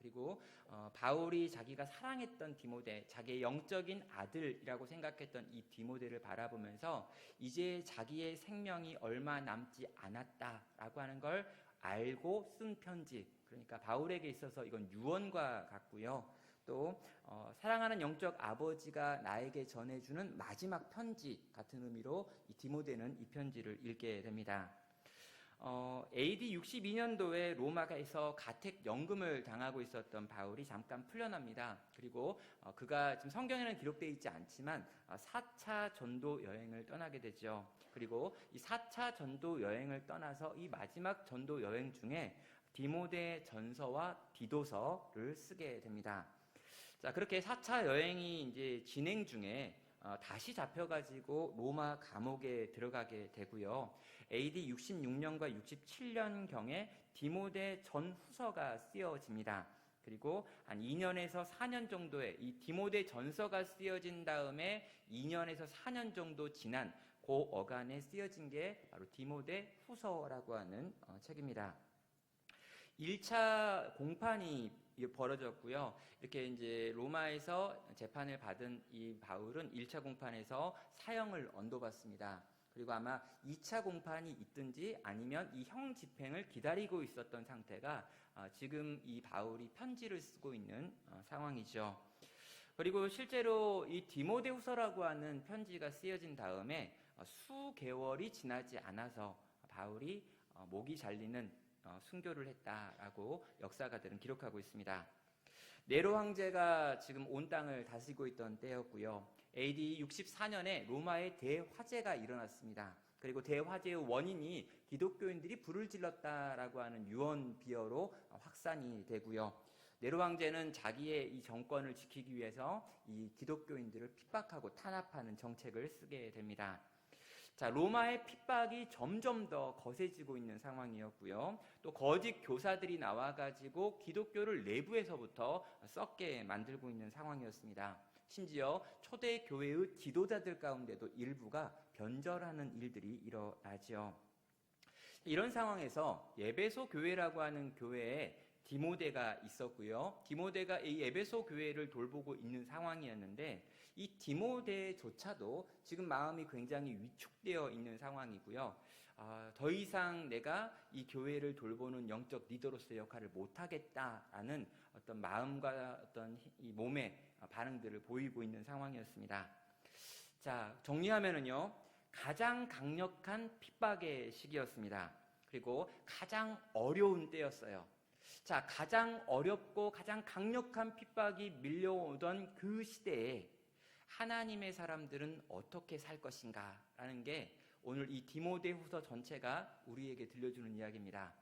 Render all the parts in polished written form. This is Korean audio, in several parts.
그리고 바울이 자기가 사랑했던 디모데, 자기의 영적인 아들이라고 생각했던 이 디모데를 바라보면서 이제 자기의 생명이 얼마 남지 않았다라고 하는 걸 알고 쓴 편지. 그러니까 바울에게 있어서 이건 유언과 같고요. 또 사랑하는 영적 아버지가 나에게 전해주는 마지막 편지 같은 의미로 이 디모데는 이 편지를 읽게 됩니다. AD 62년도에 로마에서 가택연금을 당하고 있었던 바울이 잠깐 풀려납니다. 그리고 그가 지금 성경에는 기록되어 있지 않지만 4차 전도 여행을 떠나게 되죠. 그리고 이 4차 전도 여행을 떠나서 이 마지막 전도 여행 중에 디모데 전서와 디도서를 쓰게 됩니다. 자, 그렇게 4차 여행이 이제 진행 중에 다시 잡혀가지고 로마 감옥에 들어가게 되고요. AD 66년과 67년경에 디모데 전후서가 쓰여집니다. 그리고 한 2년에서 4년 정도의 이 디모데 전서가 쓰여진 다음에 2년에서 4년 정도 지난 그 어간에 쓰여진 게 바로 디모데 후서라고 하는 책입니다. 1차 공판이 벌어졌고요. 이렇게 이제 로마에서 재판을 받은 이 바울은 1차 공판에서 사형을 언도받습니다. 그리고 아마 2차 공판이 있든지 아니면 이 형 집행을 기다리고 있었던 상태가 지금 이 바울이 편지를 쓰고 있는 상황이죠. 그리고 실제로 이 디모데후서라고 하는 편지가 쓰여진 다음에 수개월이 지나지 않아서 바울이 목이 잘리는 순교를 했다라고 역사가들은 기록하고 있습니다. 네로 황제가 지금 온 땅을 다스리고 있던 때였고요. AD 64년에 로마에 대화재가 일어났습니다. 그리고 대화재의 원인이 기독교인들이 불을 질렀다라고 하는 유언 비어로 확산이 되고요. 네로 황제는 자기의 이 정권을 지키기 위해서 이 기독교인들을 핍박하고 탄압하는 정책을 쓰게 됩니다. 자, 로마의 핍박이 점점 더 거세지고 있는 상황이었고요. 또 거짓 교사들이 나와가지고 기독교를 내부에서부터 썩게 만들고 있는 상황이었습니다. 심지어 초대 교회의 지도자들 가운데도 일부가 변절하는 일들이 일어나죠. 이런 상황에서 에베소 교회라고 하는 교회에 디모데가 있었고요. 디모데가 이 에베소 교회를 돌보고 있는 상황이었는데 이 디모데조차도 지금 마음이 굉장히 위축되어 있는 상황이고요. 더 이상 내가 이 교회를 돌보는 영적 리더로서의 역할을 못하겠다라는 어떤 마음과 어떤 이 몸의 반응들을 보이고 있는 상황이었습니다. 자, 정리하면은요. 가장 강력한 핍박의 시기였습니다. 그리고 가장 어려운 때였어요. 자, 가장 어렵고 가장 강력한 핍박이 밀려오던 그 시대에 하나님의 사람들은 어떻게 살 것인가 라는 게 오늘 이 디모데후서 전체가 우리에게 들려주는 이야기입니다.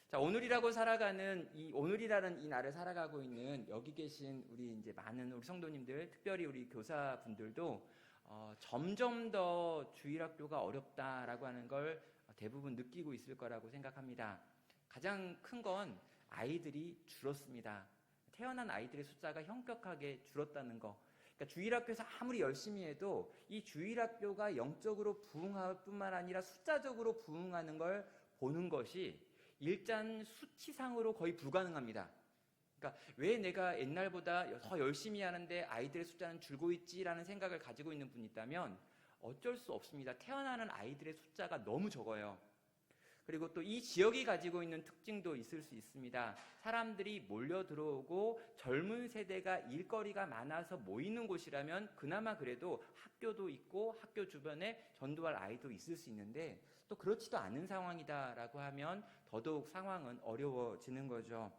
자, 오늘이라는 이 날을 살아가고 있는 여기 계신 우리 이제 많은 우리 성도님들, 특별히 우리 교사분들도 점점 더 주일학교가 어렵다라고 하는 걸 대부분 느끼고 있을 거라고 생각합니다. 가장 큰 건 아이들이 줄었습니다. 태어난 아이들의 숫자가 현격하게 줄었다는 거. 그러니까 주일학교에서 아무리 열심히 해도 이 주일학교가 영적으로 부흥할 뿐만 아니라 숫자적으로 부흥하는 걸 보는 것이 일단 수치상으로 거의 불가능합니다. 그러니까 왜 내가 옛날보다 더 열심히 하는데 아이들의 숫자는 줄고 있지라는 생각을 가지고 있는 분이 있다면 어쩔 수 없습니다. 태어나는 아이들의 숫자가 너무 적어요. 그리고 또 이 지역이 가지고 있는 특징도 있을 수 있습니다. 사람들이 몰려 들어오고 젊은 세대가 일거리가 많아서 모이는 곳이라면 그나마 그래도 학교도 있고 학교 주변에 전도할 아이도 있을 수 있는데 또 그렇지도 않은 상황이다라고 하면 더더욱 상황은 어려워지는 거죠.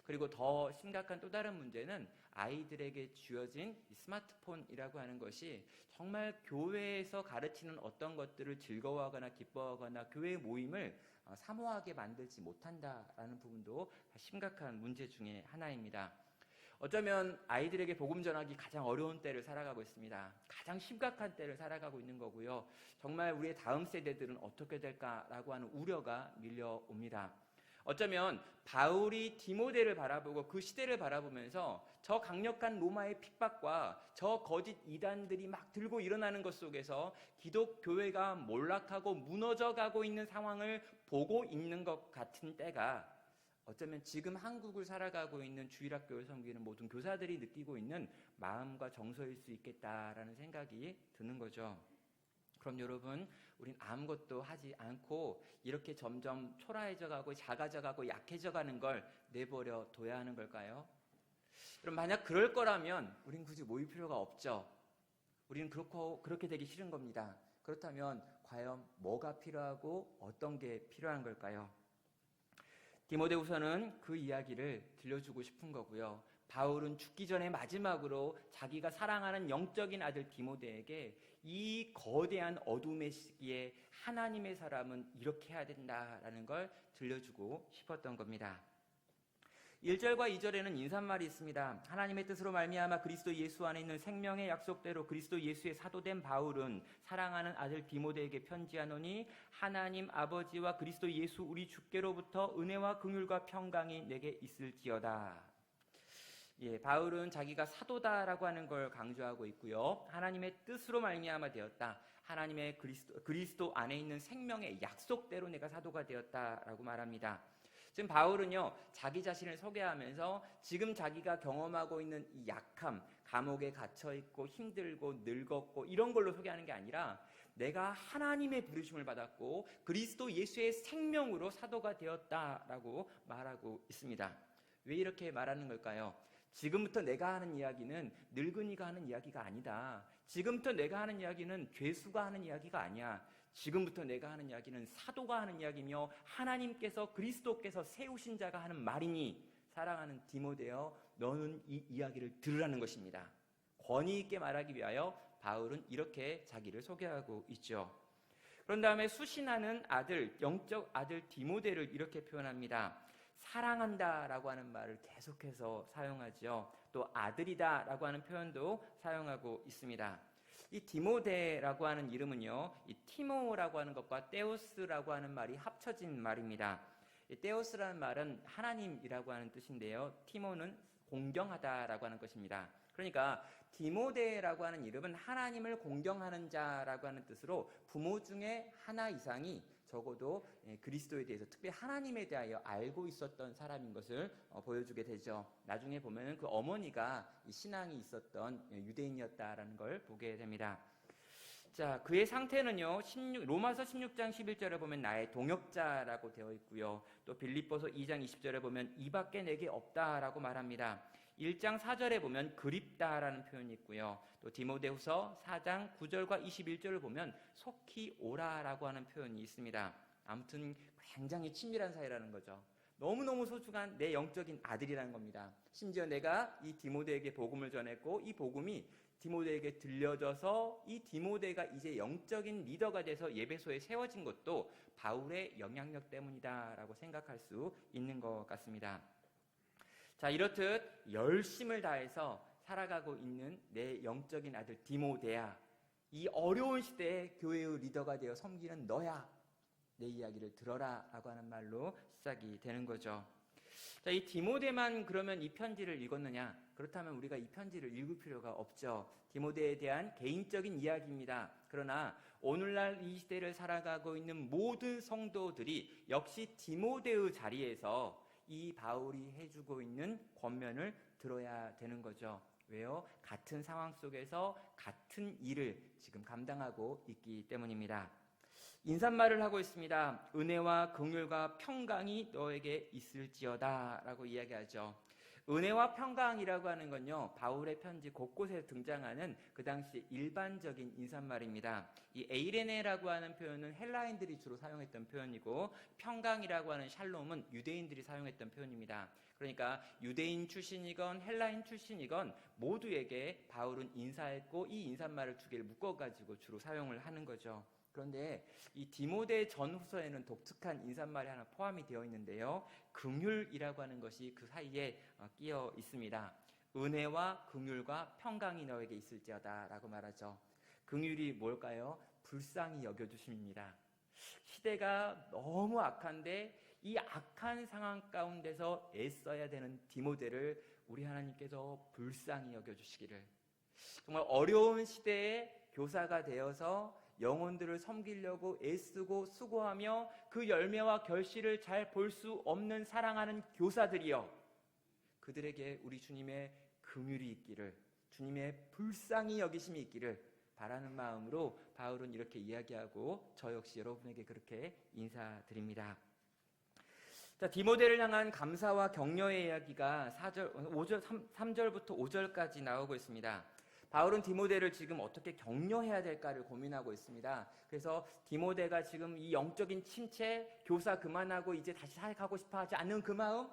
그리고 더 심각한 또 다른 문제는 아이들에게 주어진 스마트폰이라고 하는 것이 정말 교회에서 가르치는 어떤 것들을 즐거워하거나 기뻐하거나 교회 모임을 사모하게 만들지 못한다라는 부분도 심각한 문제 중에 하나입니다. 어쩌면 아이들에게 복음 전하기 가장 어려운 때를 살아가고 있습니다. 가장 심각한 때를 살아가고 있는 거고요. 정말 우리의 다음 세대들은 어떻게 될까라고 하는 우려가 밀려옵니다. 어쩌면 바울이 디모데를 바라보고 그 시대를 바라보면서 저 강력한 로마의 핍박과 저 거짓 이단들이 막 들고 일어나는 것 속에서 기독교회가 몰락하고 무너져가고 있는 상황을 보고 있는 것 같은 때가 어쩌면 지금 한국을 살아가고 있는 주일학교를 섬기는 모든 교사들이 느끼고 있는 마음과 정서일 수 있겠다라는 생각이 드는 거죠. 그럼 여러분, 우린 아무것도 하지 않고 이렇게 점점 초라해져가고 작아져가고 약해져가는 걸 내버려 둬야 하는 걸까요? 그럼 만약 그럴 거라면 우린 굳이 모일 필요가 없죠. 우리는 그렇게 되기 싫은 겁니다. 그렇다면 과연 뭐가 필요하고 어떤 게 필요한 걸까요? 디모데후서는 그 이야기를 들려주고 싶은 거고요. 바울은 죽기 전에 마지막으로 자기가 사랑하는 영적인 아들 디모데에게 이 거대한 어둠의 시기에 하나님의 사람은 이렇게 해야 된다라는 걸 들려주고 싶었던 겁니다. 1절과 2절에는 인사말이 있습니다. 하나님의 뜻으로 말미암아 그리스도 예수 안에 있는 생명의 약속대로 그리스도 예수의 사도된 바울은 사랑하는 아들 디모데에게 편지하노니 하나님 아버지와 그리스도 예수 우리 주께로부터 은혜와 긍휼과 평강이 내게 있을지어다. 바울은 자기가 사도다라고 하는 걸 강조하고 있고요. 하나님의 뜻으로 말미암아 되었다. 하나님의 그리스도 안에 있는 생명의 약속대로 내가 사도가 되었다라고 말합니다. 지금 바울은요, 자기 자신을 소개하면서 지금 자기가 경험하고 있는 이 약함, 감옥에 갇혀 있고 힘들고 늙었고 이런 걸로 소개하는 게 아니라 내가 하나님의 부르심을 받았고 그리스도 예수의 생명으로 사도가 되었다라고 말하고 있습니다. 왜 이렇게 말하는 걸까요? 지금부터 내가 하는 이야기는 늙은이가 하는 이야기가 아니다. 지금부터 내가 하는 이야기는 죄수가 하는 이야기가 아니야. 지금부터 내가 하는 이야기는 사도가 하는 이야기며 하나님께서 그리스도께서 세우신 자가 하는 말이니 사랑하는 디모데여 너는 이 이야기를 들으라는 것입니다. 권위 있게 말하기 위하여 바울은 이렇게 자기를 소개하고 있죠. 그런 다음에 수신하는 아들, 영적 아들 디모데를 이렇게 표현합니다. 사랑한다라고 하는 말을 계속해서 사용하죠. 또 아들이다라고 하는 표현도 사용하고 있습니다. 이 디모데라고 하는 이름은요, 이 티모라고 하는 것과 떼오스라고 하는 말이 합쳐진 말입니다. 이 떼오스라는 말은 하나님이라고 하는 뜻인데요, 티모는 공경하다라고 하는 것입니다. 그러니까 디모데라고 하는 이름은 하나님을 공경하는 자라고 하는 뜻으로 부모 중에 하나 이상이 적어도 그리스도에 대해서 특히 하나님에 대하여 알고 있었던 사람인 것을 보여주게 되죠. 나중에 보면 그 어머니가 신앙이 있었던 유대인이었다라는 걸 보게 됩니다. 자, 그의 상태는요, 로마서 16장 11절에 보면 나의 동역자라고 되어 있고요. 또 빌립보서 2장 20절에 보면 이밖에 내게 없다라고 말합니다. 1장 4절에 보면 그립다라는 표현이 있고요. 또 디모데후서 4장 9절과 21절을 보면 속히 오라라고 하는 표현이 있습니다. 아무튼 굉장히 친밀한 사이라는 거죠. 너무너무 소중한 내 영적인 아들이라는 겁니다. 심지어 내가 이 디모데에게 복음을 전했고 이 복음이 디모데에게 들려져서 이 디모데가 이제 영적인 리더가 돼서 예배소에 세워진 것도 바울의 영향력 때문이다라고 생각할 수 있는 것 같습니다. 자, 이렇듯 열심을 다해서 살아가고 있는 내 영적인 아들 디모데야, 이 어려운 시대에 교회의 리더가 되어 섬기는 너야, 내 이야기를 들어라 라고 하는 말로 시작이 되는 거죠. 자, 이 디모데만 그러면 이 편지를 읽었느냐? 그렇다면 우리가 이 편지를 읽을 필요가 없죠. 디모데에 대한 개인적인 이야기입니다. 그러나 오늘날 이 시대를 살아가고 있는 모든 성도들이 역시 디모데의 자리에서 이 바울이 해주고 있는 권면을 들어야 되는 거죠. 왜요? 같은 상황 속에서 같은 일을 지금 감당하고 있기 때문입니다. 인사말을 하고 있습니다. 은혜와 긍휼과 평강이 너에게 있을지어다 라고 이야기하죠. 은혜와 평강이라고 하는 건요, 바울의 편지 곳곳에 등장하는 그 당시 일반적인 인사말입니다. 이 에이레네라고 하는 표현은 헬라인들이 주로 사용했던 표현이고 평강이라고 하는 샬롬은 유대인들이 사용했던 표현입니다. 그러니까 유대인 출신이건 헬라인 출신이건 모두에게 바울은 인사했고 이 인사말을 두 개를 묶어가지고 주로 사용을 하는 거죠. 그런데 이 디모데 전후서에는 독특한 인사말이 하나 포함이 되어 있는데요, 긍휼이라고 하는 것이 그 사이에 끼어 있습니다. 은혜와 긍휼과 평강이 너에게 있을지어다 라고 말하죠. 긍휼이 뭘까요? 불쌍히 여겨주심입니다. 시대가 너무 악한데 이 악한 상황 가운데서 애써야 되는 디모데를 우리 하나님께서 불쌍히 여겨주시기를, 정말 어려운 시대에 교사가 되어서 영혼들을 섬기려고 애쓰고 수고하며 그 열매와 결실을 잘 볼 수 없는 사랑하는 교사들이여, 그들에게 우리 주님의 긍휼이 있기를, 주님의 불쌍히 여기심이 있기를 바라는 마음으로 바울은 이렇게 이야기하고 저 역시 여러분에게 그렇게 인사드립니다. 자, 디모데를 향한 감사와 격려의 이야기가 3절부터 5절까지 나오고 있습니다. 바울은 디모데를 지금 어떻게 격려해야 될까를 고민하고 있습니다. 그래서 디모데가 지금 이 영적인 침체, 교사 그만하고 이제 다시 사역하고 싶어 하지 않는 그 마음,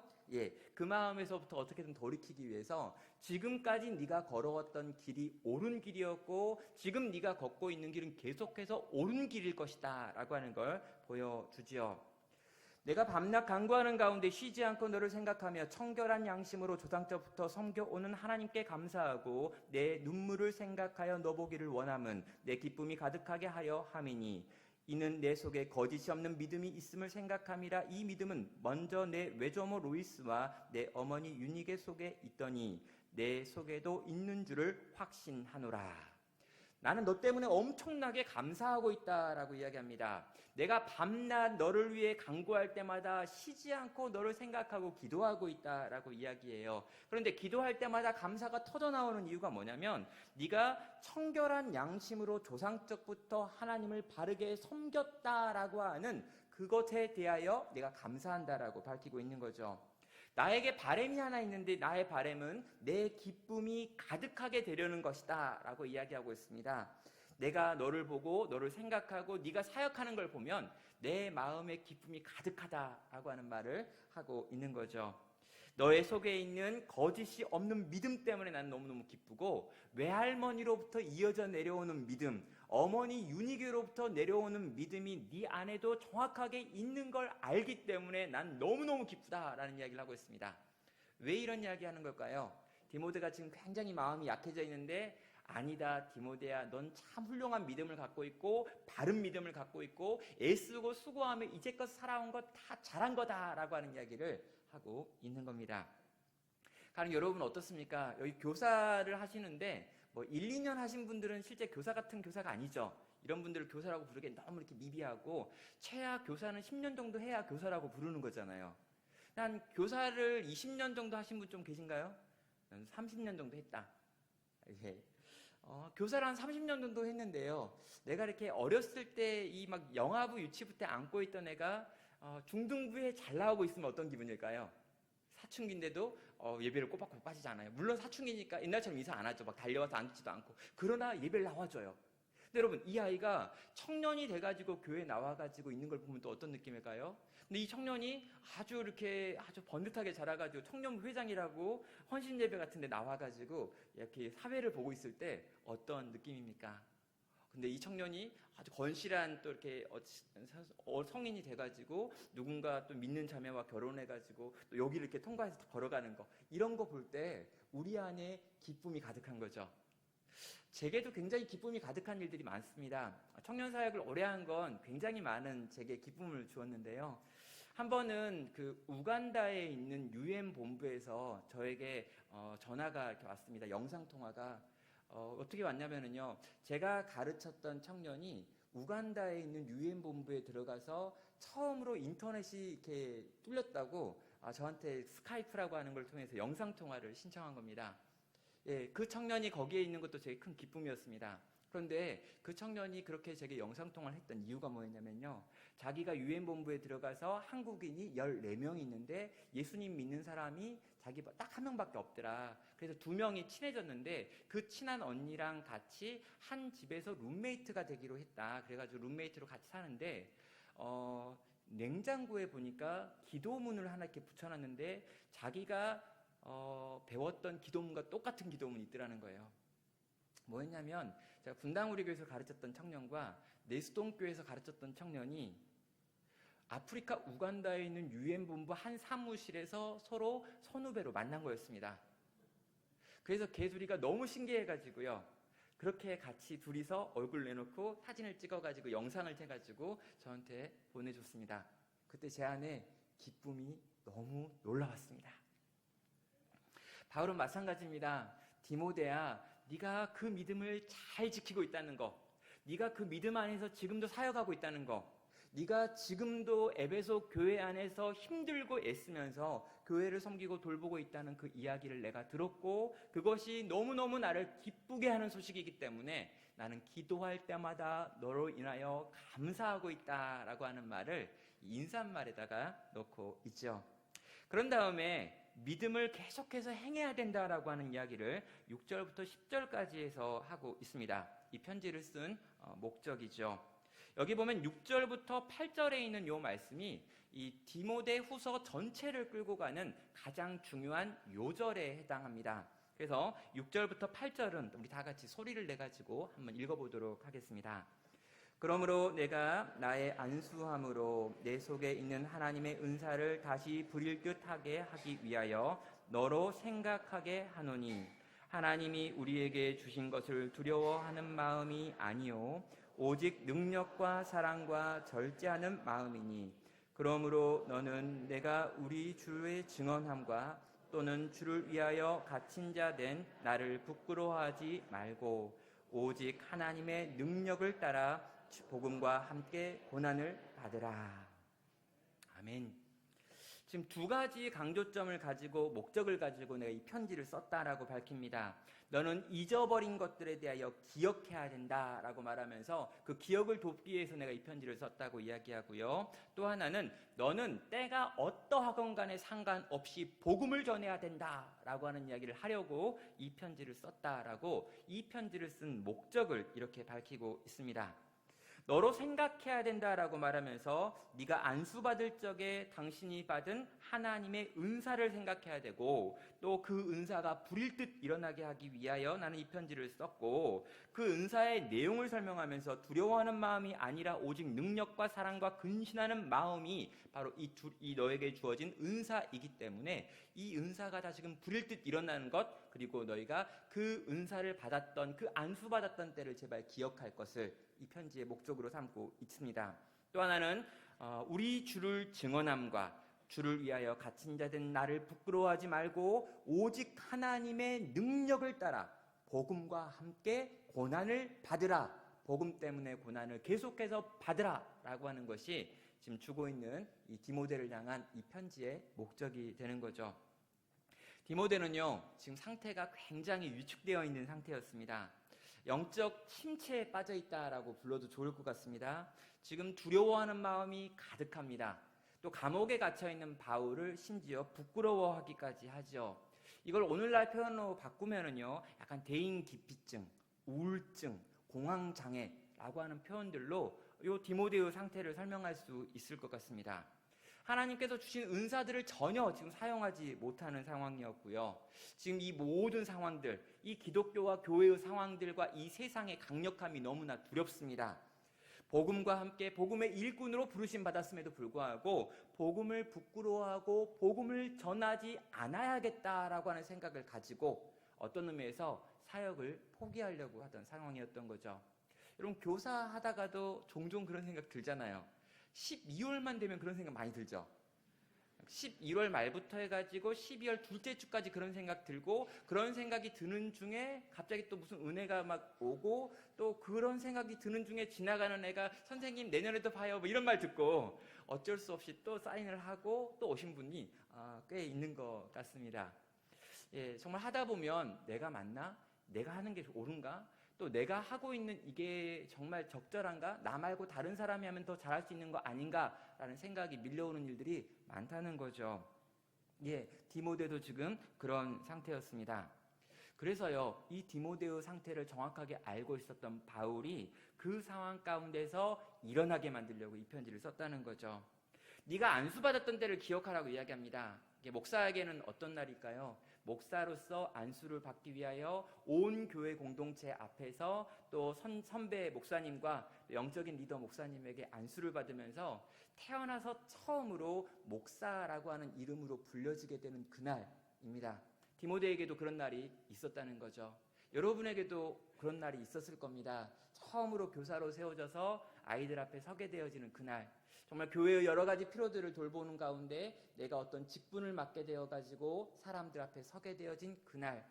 그 마음에서부터 어떻게든 돌이키기 위해서 지금까지 네가 걸어왔던 길이 옳은 길이었고 지금 네가 걷고 있는 길은 계속해서 옳은 길일 것이다 라고 하는 걸 보여주지요. 내가 밤낮 간구하는 가운데 쉬지 않고 너를 생각하며 청결한 양심으로 조상때부터 섬겨오는 하나님께 감사하고 내 눈물을 생각하여 너 보기를 원함은 내 기쁨이 가득하게 하려 함이니 이는 내 속에 거짓이 없는 믿음이 있음을 생각함이라. 이 믿음은 먼저 내 외조모 로이스와 내 어머니 유니게 속에 있더니 내 속에도 있는 줄을 확신하노라. 나는 너 때문에 엄청나게 감사하고 있다라고 이야기합니다. 내가 밤낮 너를 위해 간구할 때마다 쉬지 않고 너를 생각하고 기도하고 있다라고 이야기해요. 그런데 기도할 때마다 감사가 터져나오는 이유가 뭐냐면 네가 청결한 양심으로 조상적부터 하나님을 바르게 섬겼다라고 하는 그것에 대하여 내가 감사한다라고 밝히고 있는 거죠. 나에게 바람이 하나 있는데 나의 바람은 내 기쁨이 가득하게 되려는 것이다 라고 이야기하고 있습니다. 내가 너를 보고 너를 생각하고 네가 사역하는 걸 보면 내 마음의 기쁨이 가득하다라고 하는 말을 하고 있는 거죠. 너의 속에 있는 거짓이 없는 믿음 때문에 난 너무너무 기쁘고 외할머니로부터 이어져 내려오는 믿음, 어머니 유니게로부터 내려오는 믿음이 네 안에도 정확하게 있는 걸 알기 때문에 난 너무너무 기쁘다라는 이야기를 하고 있습니다. 왜 이런 이야기 하는 걸까요? 디모데가 지금 굉장히 마음이 약해져 있는데 아니다 디모데야, 넌 참 훌륭한 믿음을 갖고 있고 바른 믿음을 갖고 있고 애쓰고 수고하며 이제껏 살아온 거 다 잘한 거다라고 하는 이야기를 하고 있는 겁니다. 그럼 여러분 어떻습니까? 여기 교사를 하시는데 뭐 1, 2년 하신 분들은 실제 교사 같은 교사가 아니죠. 이런 분들을 교사라고 부르기엔 너무 이렇게 미비하고 최악 교사는 10년 정도 해야 교사라고 부르는 거잖아요. 난 교사를 20년 정도 하신 분 좀 계신가요? 난 30년 정도 했다. 교사를 한 30년 정도 했는데요. 내가 이렇게 어렸을 때 이 막 영아부 유치부 때 안고 있던 애가 중등부에 잘 나오고 있으면 어떤 기분일까요? 사춘기인데도 예배를 꼬박꼬박 빠지지 않아요. 물론 사춘기니까 옛날처럼 인사 안 하죠. 막 달려와서 앉지도 않고. 그러나 예배를 나와줘요. 근데 여러분 이 아이가 청년이 돼가지고 교회에 나와가지고 있는 걸 보면 또 어떤 느낌일까요? 근데 이 청년이 아주 이렇게 아주 번듯하게 자라가지고 청년부 회장이라고 헌신 예배 같은 데 나와가지고 이렇게 사회를 보고 있을 때 어떤 느낌입니까? 근데 이 청년이 아주 건실한 또 이렇게 성인이 돼가지고 누군가 또 믿는 자매와 결혼해가지고 또 여기를 이렇게 통과해서 걸어가는 거, 이런 거 볼 때 우리 안에 기쁨이 가득한 거죠. 제게도 굉장히 기쁨이 가득한 일들이 많습니다. 청년 사역을 오래 한 건 굉장히 많은 제게 기쁨을 주었는데요. 한 번은 그 우간다에 있는 UN 본부에서 저에게 전화가 이렇게 왔습니다. 영상 통화가. 어떻게 왔냐면요, 제가 가르쳤던 청년이 우간다에 있는 UN 본부에 들어가서 처음으로 인터넷이 이렇게 뚫렸다고 저한테 스카이프라고 하는 걸 통해서 영상 통화를 신청한 겁니다. 그 청년이 거기에 있는 것도 되게 큰 기쁨이었습니다. 그런데 그 청년이 그렇게 제게 영상 통화를 했던 이유가 뭐였냐면요, 자기가 UN 본부에 들어가서 한국인이 14명이 있는데 예수님 믿는 사람이 자기 딱 한 명밖에 없더라. 그래서 2명이 친해졌는데 그 친한 언니랑 같이 한 집에서 룸메이트가 되기로 했다. 그래가지고 룸메이트로 같이 사는데 냉장고에 보니까 기도문을 하나 이렇게 붙여놨는데 자기가 배웠던 기도문과 똑같은 기도문이 있더라는 거예요. 뭐였냐면 제가 분당우리교회에서 가르쳤던 청년과 내수동교회에서 가르쳤던 청년이 아프리카 우간다에 있는 UN 본부 한 사무실에서 서로 선후배로 만난 거였습니다. 그래서 걔둘이가 너무 신기해가지고요, 그렇게 같이 둘이서 얼굴 내놓고 사진을 찍어가지고 영상을 해가지고 저한테 보내줬습니다. 그때 제 안에 기쁨이 너무 놀라웠습니다. 바울은 마찬가지입니다. 디모데야, 네가 그 믿음을 잘 지키고 있다는 거, 네가 그 믿음 안에서 지금도 사역하고 있다는 거, 네가 지금도 에베소 교회 안에서 힘들고 애쓰면서 교회를 섬기고 돌보고 있다는 그 이야기를 내가 들었고, 그것이 너무너무 나를 기쁘게 하는 소식이기 때문에 나는 기도할 때마다 너로 인하여 감사하고 있다라고 하는 말을 인사말에다가 넣고 있죠. 그런 다음에 믿음을 계속해서 행해야 된다라고 하는 이야기를 6절부터 10절까지 해서 하고 있습니다. 이 편지를 쓴 목적이죠. 여기 보면 6절부터 8절에 있는 이 말씀이 이 디모데 후서 전체를 끌고 가는 가장 중요한 요절에 해당합니다. 그래서 6절부터 8절은 우리 다 같이 소리를 내가지고 한번 읽어보도록 하겠습니다. 그러므로 내가 나의 안수함으로 내 속에 있는 하나님의 은사를 다시 부릴 듯하게 하기 위하여 너로 생각하게 하노니, 하나님이 우리에게 주신 것을 두려워하는 마음이 아니요 오직 능력과 사랑과 절제하는 마음이니, 그러므로 너는 내가 우리 주의 증언함과 또는 주를 위하여 갇힌 자 된 나를 부끄러워하지 말고 오직 하나님의 능력을 따라 복음과 함께 고난을 받으라. 아멘. 지금 두 가지 강조점을 가지고, 목적을 가지고 내가 이 편지를 썼다라고 밝힙니다. 너는 잊어버린 것들에 대하여 기억해야 된다라고 말하면서 그 기억을 돕기 위해서 내가 이 편지를 썼다고 이야기하고요. 또 하나는 너는 때가 어떠하건 간에 상관없이 복음을 전해야 된다라고 하는 이야기를 하려고 이 편지를 썼다라고 이 편지를 쓴 목적을 이렇게 밝히고 있습니다. 너로 생각해야 된다라고 말하면서 네가 안수받을 적에 당신이 받은 하나님의 은사를 생각해야 되고, 또 그 은사가 불일 듯 일어나게 하기 위하여 나는 이 편지를 썼고, 그 은사의 내용을 설명하면서 두려워하는 마음이 아니라 오직 능력과 사랑과 근신하는 마음이 바로 이 너에게 주어진 은사이기 때문에 이 은사가 다시금 불일 듯 일어나는 것, 그리고 너희가 그 은사를 받았던, 그 안수받았던 때를 제발 기억할 것을 이 편지의 목적으로 삼고 있습니다. 또 하나는 우리 주를 증언함과 주를 위하여 갇힌 자 된 나를 부끄러워하지 말고 오직 하나님의 능력을 따라 복음과 함께 고난을 받으라. 복음 때문에 고난을 계속해서 받으라 라고 하는 것이 지금 주고 있는 이 디모데를 향한 이 편지의 목적이 되는 거죠. 디모데는요, 지금 상태가 굉장히 위축되어 있는 상태였습니다. 영적 침체에 빠져 있다라고 불러도 좋을 것 같습니다. 지금 두려워하는 마음이 가득합니다. 또 감옥에 갇혀 있는 바울을 심지어 부끄러워하기까지 하죠. 이걸 오늘날 표현으로 바꾸면은요, 약간 대인기피증, 우울증, 공황장애라고 하는 표현들로 이 디모데의 상태를 설명할 수 있을 것 같습니다. 하나님께서 주신 은사들을 전혀 지금 사용하지 못하는 상황이었고요. 지금 이 모든 상황들, 이 기독교와 교회의 상황들과 이 세상의 강력함이 너무나 두렵습니다. 복음과 함께 복음의 일꾼으로 부르심 받았음에도 불구하고 복음을 부끄러워하고 복음을 전하지 않아야겠다라고 하는 생각을 가지고 어떤 의미에서 사역을 포기하려고 하던 상황이었던 거죠. 여러분, 교사하다가도 종종 그런 생각 들잖아요. 12월만 되면 그런 생각 많이 들죠. 11월 말부터 해가지고 12월 둘째 주까지 그런 생각 들고, 그런 생각이 드는 중에 갑자기 또 무슨 은혜가 막 오고, 또 그런 생각이 드는 중에 지나가는 애가 선생님 내년에도 봐요 뭐 이런 말 듣고 어쩔 수 없이 또 사인을 하고 또 오신 분이 꽤 있는 것 같습니다. 예, 정말 하다 보면 내가 맞나? 내가 하는 게 옳은가? 또 내가 하고 있는 이게 정말 적절한가? 나 말고 다른 사람이 하면 더 잘할 수 있는 거 아닌가? 라는 생각이 밀려오는 일들이 많다는 거죠. 예, 디모데도 지금 그런 상태였습니다. 그래서요, 이 디모데의 상태를 정확하게 알고 있었던 바울이 그 상황 가운데서 일어나게 만들려고 이 편지를 썼다는 거죠. 네가 안수받았던 때를 기억하라고 이야기합니다. 이게 목사에게는 어떤 날일까요? 목사로서 안수를 받기 위하여 온 교회 공동체 앞에서 또 선배 목사님과 영적인 리더 목사님에게 안수를 받으면서 태어나서 처음으로 목사라고 하는 이름으로 불려지게 되는 그날입니다. 디모데에게도 그런 날이 있었다는 거죠. 여러분에게도 그런 날이 있었을 겁니다. 처음으로 교사로 세워져서 아이들 앞에 서게 되어지는 그날, 정말 교회의 여러 가지 필요들을 돌보는 가운데 내가 어떤 직분을 맡게 되어가지고 사람들 앞에 서게 되어진 그날,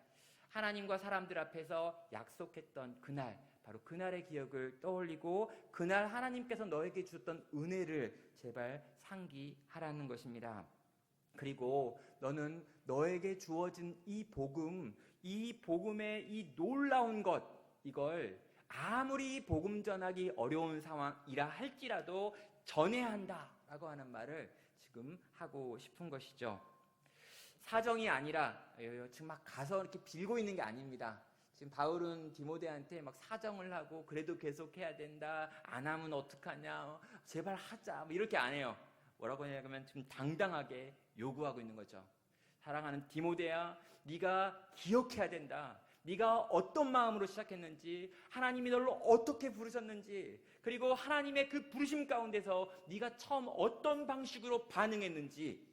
하나님과 사람들 앞에서 약속했던 그날, 바로 그날의 기억을 떠올리고 그날 하나님께서 너에게 주셨던 은혜를 제발 상기하라는 것입니다. 그리고 너는 너에게 주어진 이 복음의 이 놀라운 것, 이걸 아무리 복음 전하기 어려운 상황이라 할지라도 전해야 한다라고 하는 말을 지금 하고 싶은 것이죠. 사정이 아니라 지금 막 가서 이렇게 빌고 있는 게 아닙니다. 지금 바울은 디모데한테 막 사정을 하고 그래도 계속 해야 된다, 안 하면 어떡하냐, 제발 하자, 뭐 이렇게 안 해요. 뭐라고 하냐면 지금 당당하게 요구하고 있는 거죠. 사랑하는 디모데야, 네가 기억해야 된다. 네가 어떤 마음으로 시작했는지, 하나님이 너를 어떻게 부르셨는지, 그리고 하나님의 그 부르심 가운데서 네가 처음 어떤 방식으로 반응했는지,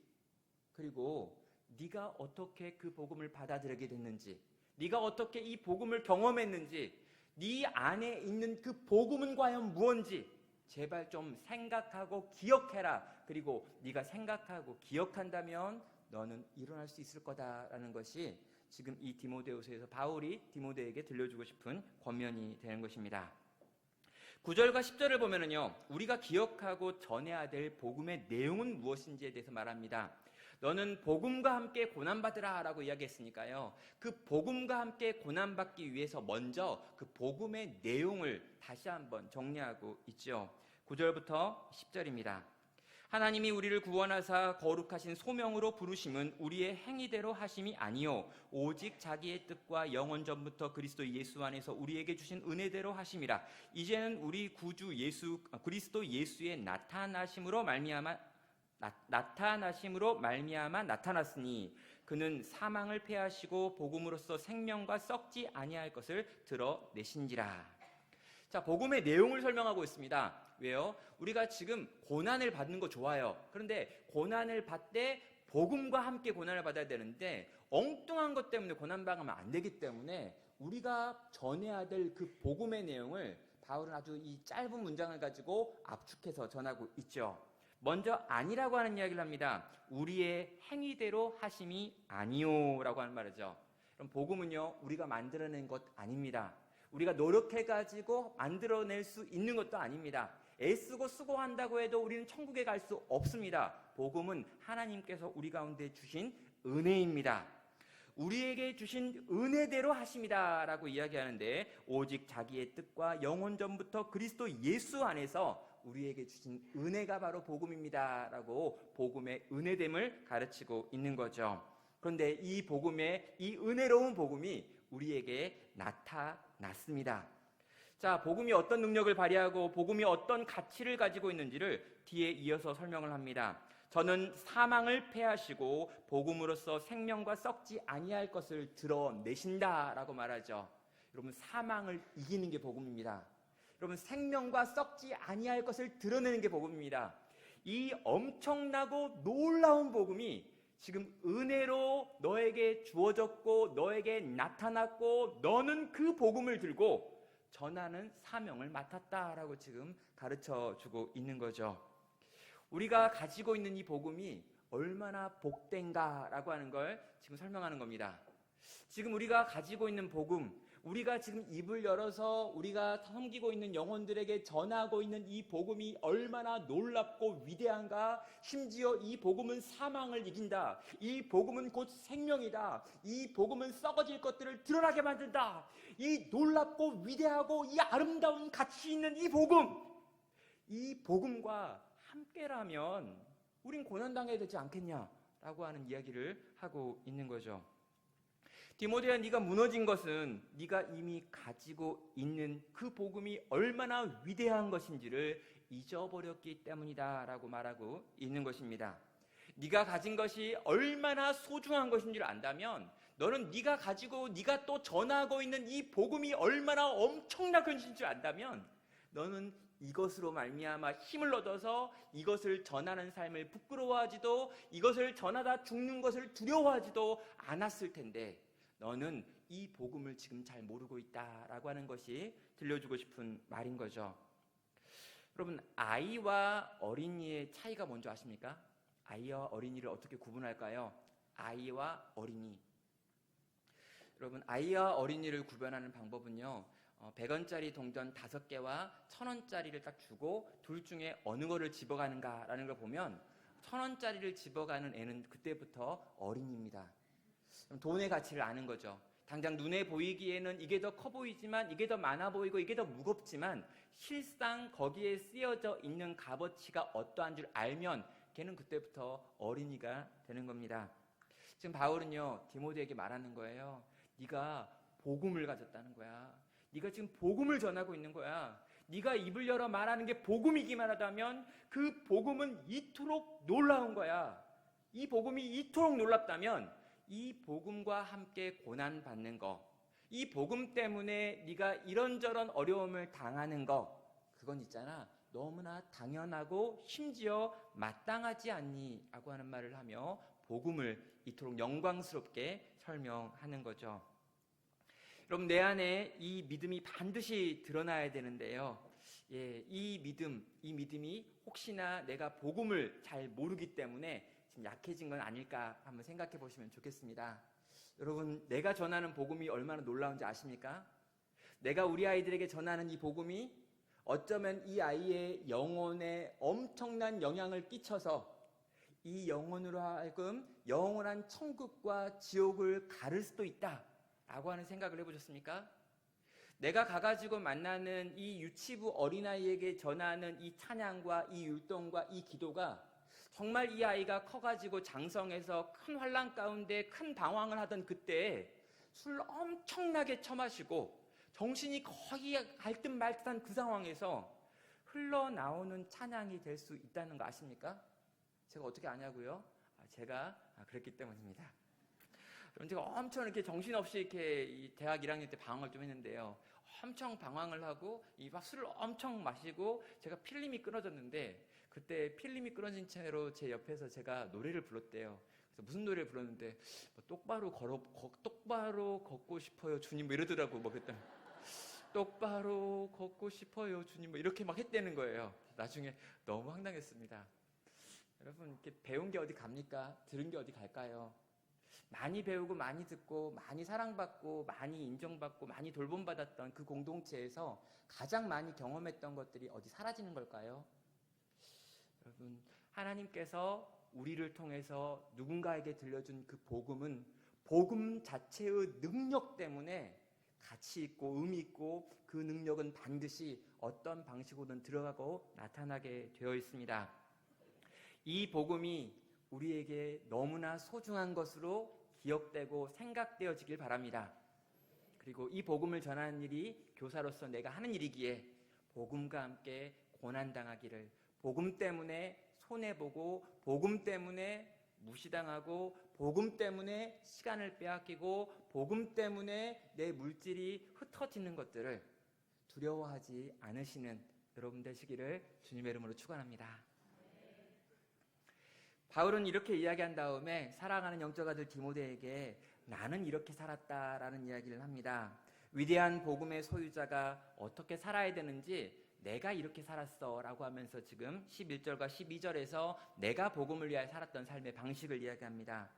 그리고 네가 어떻게 그 복음을 받아들이게 됐는지, 네가 어떻게 이 복음을 경험했는지, 네 안에 있는 그 복음은 과연 무엇인지 제발 좀 생각하고 기억해라. 그리고 네가 생각하고 기억한다면 너는 일어날 수 있을 거다라는 것이 지금 이 디모데후서에서 바울이 디모데에게 들려주고 싶은 권면이 되는 것입니다. 9절과 10절을 보면은요, 우리가 기억하고 전해야 될 복음의 내용은 무엇인지에 대해서 말합니다. 너는 복음과 함께 고난받으라 라고 이야기했으니까요, 그 복음과 함께 고난받기 위해서 먼저 그 복음의 내용을 다시 한번 정리하고 있죠. 9절부터 10절입니다. 하나님이 우리를 구원하사 거룩하신 소명으로 부르심은 우리의 행위대로 하심이 아니요 오직 자기의 뜻과 영원 전부터 그리스도 예수 안에서 우리에게 주신 은혜대로 하심이라. 이제는 우리 구주 그리스도 예수의 나타나심으로 말미암아 나타났으니 그는 사망을 패하시고 복음으로써 생명과 썩지 아니할 것을 드러내신지라. 자, 복음의 내용을 설명하고 있습니다. 왜요? 우리가 지금 고난을 받는 거 좋아요. 그런데 고난을 받되 복음과 함께 고난을 받아야 되는데 엉뚱한 것 때문에 고난당하면 안 되기 때문에 우리가 전해야 될 그 복음의 내용을 바울은 아주 이 짧은 문장을 가지고 압축해서 전하고 있죠. 먼저 아니라고 하는 이야기를 합니다. 우리의 행위대로 하심이 아니오라고 하는 말이죠. 그럼 복음은요, 우리가 만들어낸 것 아닙니다. 우리가 노력해가지고 만들어낼 수 있는 것도 아닙니다. 애쓰고 수고한다고 해도 우리는 천국에 갈 수 없습니다. 복음은 하나님께서 우리 가운데 주신 은혜입니다. 우리에게 주신 은혜대로 하심이다 라고 이야기하는데, 오직 자기의 뜻과 영원 전부터 그리스도 예수 안에서 우리에게 주신 은혜가 바로 복음입니다 라고 복음의 은혜됨을 가르치고 있는 거죠. 그런데 이 복음의 이 은혜로운 복음이 우리에게 나타났습니다. 자, 복음이 어떤 능력을 발휘하고 복음이 어떤 가치를 가지고 있는지를 뒤에 이어서 설명을 합니다. 저는 사망을 패하시고 복음으로써 생명과 썩지 아니할 것을 드러내신다라고 말하죠. 여러분, 사망을 이기는 게 복음입니다. 여러분, 생명과 썩지 아니할 것을 드러내는 게 복음입니다. 이 엄청나고 놀라운 복음이 지금 은혜로 너에게 주어졌고 너에게 나타났고 너는 그 복음을 들고 전하는 사명을 맡았다라고 지금 가르쳐주고 있는 거죠. 우리가 가지고 있는 이 복음이 얼마나 복된가라고 하는 걸 지금 설명하는 겁니다. 지금 우리가 가지고 있는 복음, 우리가 지금 입을 열어서 우리가 섬기고 있는 영혼들에게 전하고 있는 이 복음이 얼마나 놀랍고 위대한가. 심지어 이 복음은 사망을 이긴다. 이 복음은 곧 생명이다. 이 복음은 썩어질 것들을 드러나게 만든다. 이 놀랍고 위대하고 이 아름다운 가치 있는 이 복음과 함께라면 우린 고난당해야 되지 않겠냐라고 하는 이야기를 하고 있는 거죠. 디모데야, 네가 무너진 것은 네가 이미 가지고 있는 그 복음이 얼마나 위대한 것인지를 잊어버렸기 때문이다 라고 말하고 있는 것입니다. 네가 가진 것이 얼마나 소중한 것인지를 안다면, 너는 네가 가지고 네가 또 전하고 있는 이 복음이 얼마나 엄청난 것인지를 안다면, 너는 이것으로 말미암아 힘을 얻어서 이것을 전하는 삶을 부끄러워하지도, 이것을 전하다 죽는 것을 두려워하지도 않았을 텐데, 너는 이 복음을 지금 잘 모르고 있다라고 하는 것이 들려주고 싶은 말인 거죠. 여러분, 아이와 어린이의 차이가 뭔지 아십니까? 아이와 어린이를 어떻게 구분할까요? 아이와 어린이. 여러분, 아이와 어린이를 구별하는 방법은요, 100원짜리 동전 5개와 1000원짜리를 딱 주고 둘 중에 어느 거를 집어가는가라는 걸 보면 1000원짜리를 집어가는 애는 그때부터 어린입니다. 돈의 가치를 아는 거죠. 당장 눈에 보이기에는 이게 더 커 보이지만, 이게 더 많아 보이고, 이게 더 무겁지만 실상 거기에 쓰여져 있는 값어치가 어떠한 줄 알면 걔는 그때부터 어린이가 되는 겁니다. 지금 바울은요, 디모데에게 말하는 거예요. 네가 복음을 가졌다는 거야. 네가 지금 복음을 전하고 있는 거야. 네가 입을 열어 말하는 게 복음이기만 하다면 그 복음은 이토록 놀라운 거야. 이 복음이 이토록 놀랍다면 이 복음과 함께 고난받는 거, 이 복음 때문에 네가 이런저런 어려움을 당하는 거, 그건 있잖아, 너무나 당연하고 심지어 마땅하지 않니? 라고 하는 말을 하며 복음을 이토록 영광스럽게 설명하는 거죠. 여러분, 내 안에 이 믿음이 반드시 드러나야 되는데요. 이 믿음이 혹시나 내가 복음을 잘 모르기 때문에 지금 약해진 건 아닐까 한번 생각해 보시면 좋겠습니다. 여러분, 내가 전하는 복음이 얼마나 놀라운지 아십니까? 내가 우리 아이들에게 전하는 이 복음이 어쩌면 이 아이의 영혼에 엄청난 영향을 끼쳐서 이 영혼으로 하여금 영원한 천국과 지옥을 가를 수도 있다라고 하는 생각을 해보셨습니까? 내가 가가지고 만나는 이 유치부 어린아이에게 전하는 이 찬양과 이 율동과 이 기도가 정말 이 아이가 커가지고 장성해서 큰 환난 가운데 큰 방황을 하던 그때 술 엄청나게 처마시고 정신이 거의 갈 듯 말 듯한 그 상황에서 흘러나오는 찬양이 될 수 있다는 거 아십니까? 제가 어떻게 아냐고요? 제가 그랬기 때문입니다. 그럼 제가 엄청 이렇게 정신없이 이렇게 이 대학 1학년 때 방황을 좀 했는데요. 엄청 방황을 하고 이 막 술을 엄청 마시고 제가 필름이 끊어졌는데 그때 필름이 끊어진 채로 제 옆에서 제가 노래를 불렀대요. 그래서 무슨 노래를 불렀는데 똑바로 걷고 싶어요 주님 뭐 이러더라고. 뭐 그랬더니 똑바로 걷고 싶어요 주님 뭐 이렇게 막 했다는 거예요. 나중에 너무 황당했습니다. 여러분, 이렇게 배운 게 어디 갑니까? 들은 게 어디 갈까요? 많이 배우고 많이 듣고 많이 사랑받고 많이 인정받고 많이 돌봄받았던 그 공동체에서 가장 많이 경험했던 것들이 어디 사라지는 걸까요? 여러분, 하나님께서 우리를 통해서 누군가에게 들려준 그 복음은 복음 자체의 능력 때문에 가치 있고 의미 있고 그 능력은 반드시 어떤 방식으로든 들어가고 나타나게 되어 있습니다. 이 복음이 우리에게 너무나 소중한 것으로 기억되고 생각되어지길 바랍니다. 그리고 이 복음을 전하는 일이 교사로서 내가 하는 일이기에 복음과 함께 고난당하기를, 복음 때문에 손해보고 복음 때문에 무시당하고 복음 때문에 시간을 빼앗기고 복음 때문에 내 물질이 흩어지는 것들을 두려워하지 않으시는 여러분 되시기를 주님의 이름으로 축원합니다. 바울은 이렇게 이야기한 다음에 사랑하는 영적 아들 디모데에게 나는 이렇게 살았다라는 이야기를 합니다. 위대한 복음의 소유자가 어떻게 살아야 되는지 내가 이렇게 살았어 라고 하면서 지금 11절과 12절에서 내가 복음을 위하여 살았던 삶의 방식을 이야기합니다.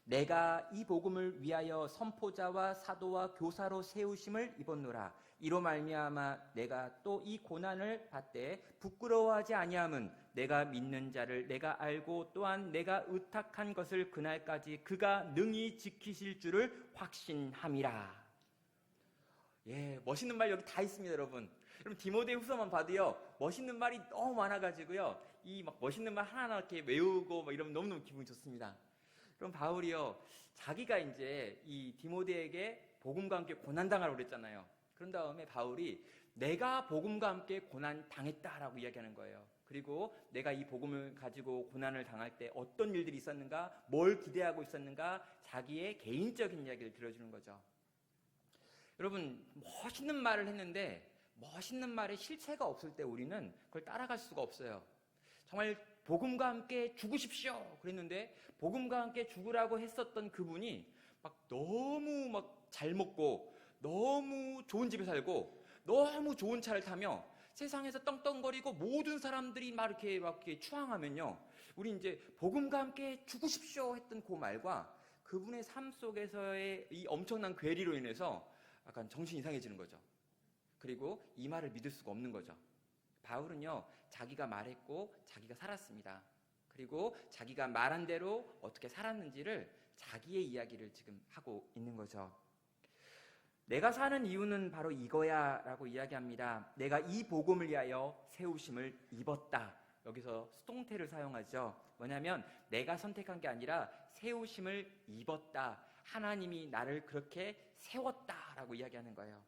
내가 이 복음을 위하여 선포자와 사도와 교사로 세우심을 입었노라. 이로 말미암아 내가 또 이 고난을 받되 부끄러워하지 아니함은 내가 믿는 자를 내가 알고 또한 내가 의탁한 것을 그날까지 그가 능히 지키실 줄을 확신함이라. 멋있는 말 여기 다 있습니다, 여러분. 여러분, 디모데 후서만 봐도요, 멋있는 말이 너무 많아가지고요, 이 막 멋있는 말 하나하나 이렇게 외우고 막 이러면 너무너무 기분이 좋습니다. 그럼 바울이요, 자기가 이제 이 디모데에게 복음과 함께 고난당하라고 그랬잖아요. 그런 다음에 바울이 내가 복음과 함께 고난 당했다라고 이야기하는 거예요. 그리고 내가 이 복음을 가지고 고난을 당할 때 어떤 일들이 있었는가, 뭘 기대하고 있었는가, 자기의 개인적인 이야기를 들어주는 거죠. 여러분, 멋있는 말을 했는데 멋있는 말에 실체가 없을 때 우리는 그걸 따라갈 수가 없어요. 정말 복음과 함께 죽으십시오 그랬는데 복음과 함께 죽으라고 했었던 그분이 막 너무 막 잘 먹고 너무 좋은 집에 살고 너무 좋은 차를 타며 세상에서 떵떵거리고 모든 사람들이 막 이렇게 추앙하면요, 우리 이제 복음과 함께 죽으십시오 했던 그 말과 그분의 삶 속에서의 이 엄청난 괴리로 인해서 약간 정신이 이상해지는 거죠. 그리고 이 말을 믿을 수가 없는 거죠. 바울은요, 자기가 말했고 자기가 살았습니다. 그리고 자기가 말한 대로 어떻게 살았는지를 자기의 이야기를 지금 하고 있는 거죠. 내가 사는 이유는 바로 이거야 라고 이야기합니다. 내가 이 복음을 위하여 세우심을 입었다. 여기서 수동태를 사용하죠. 뭐냐면 내가 선택한 게 아니라 세우심을 입었다. 하나님이 나를 그렇게 세웠다라고 이야기하는 거예요.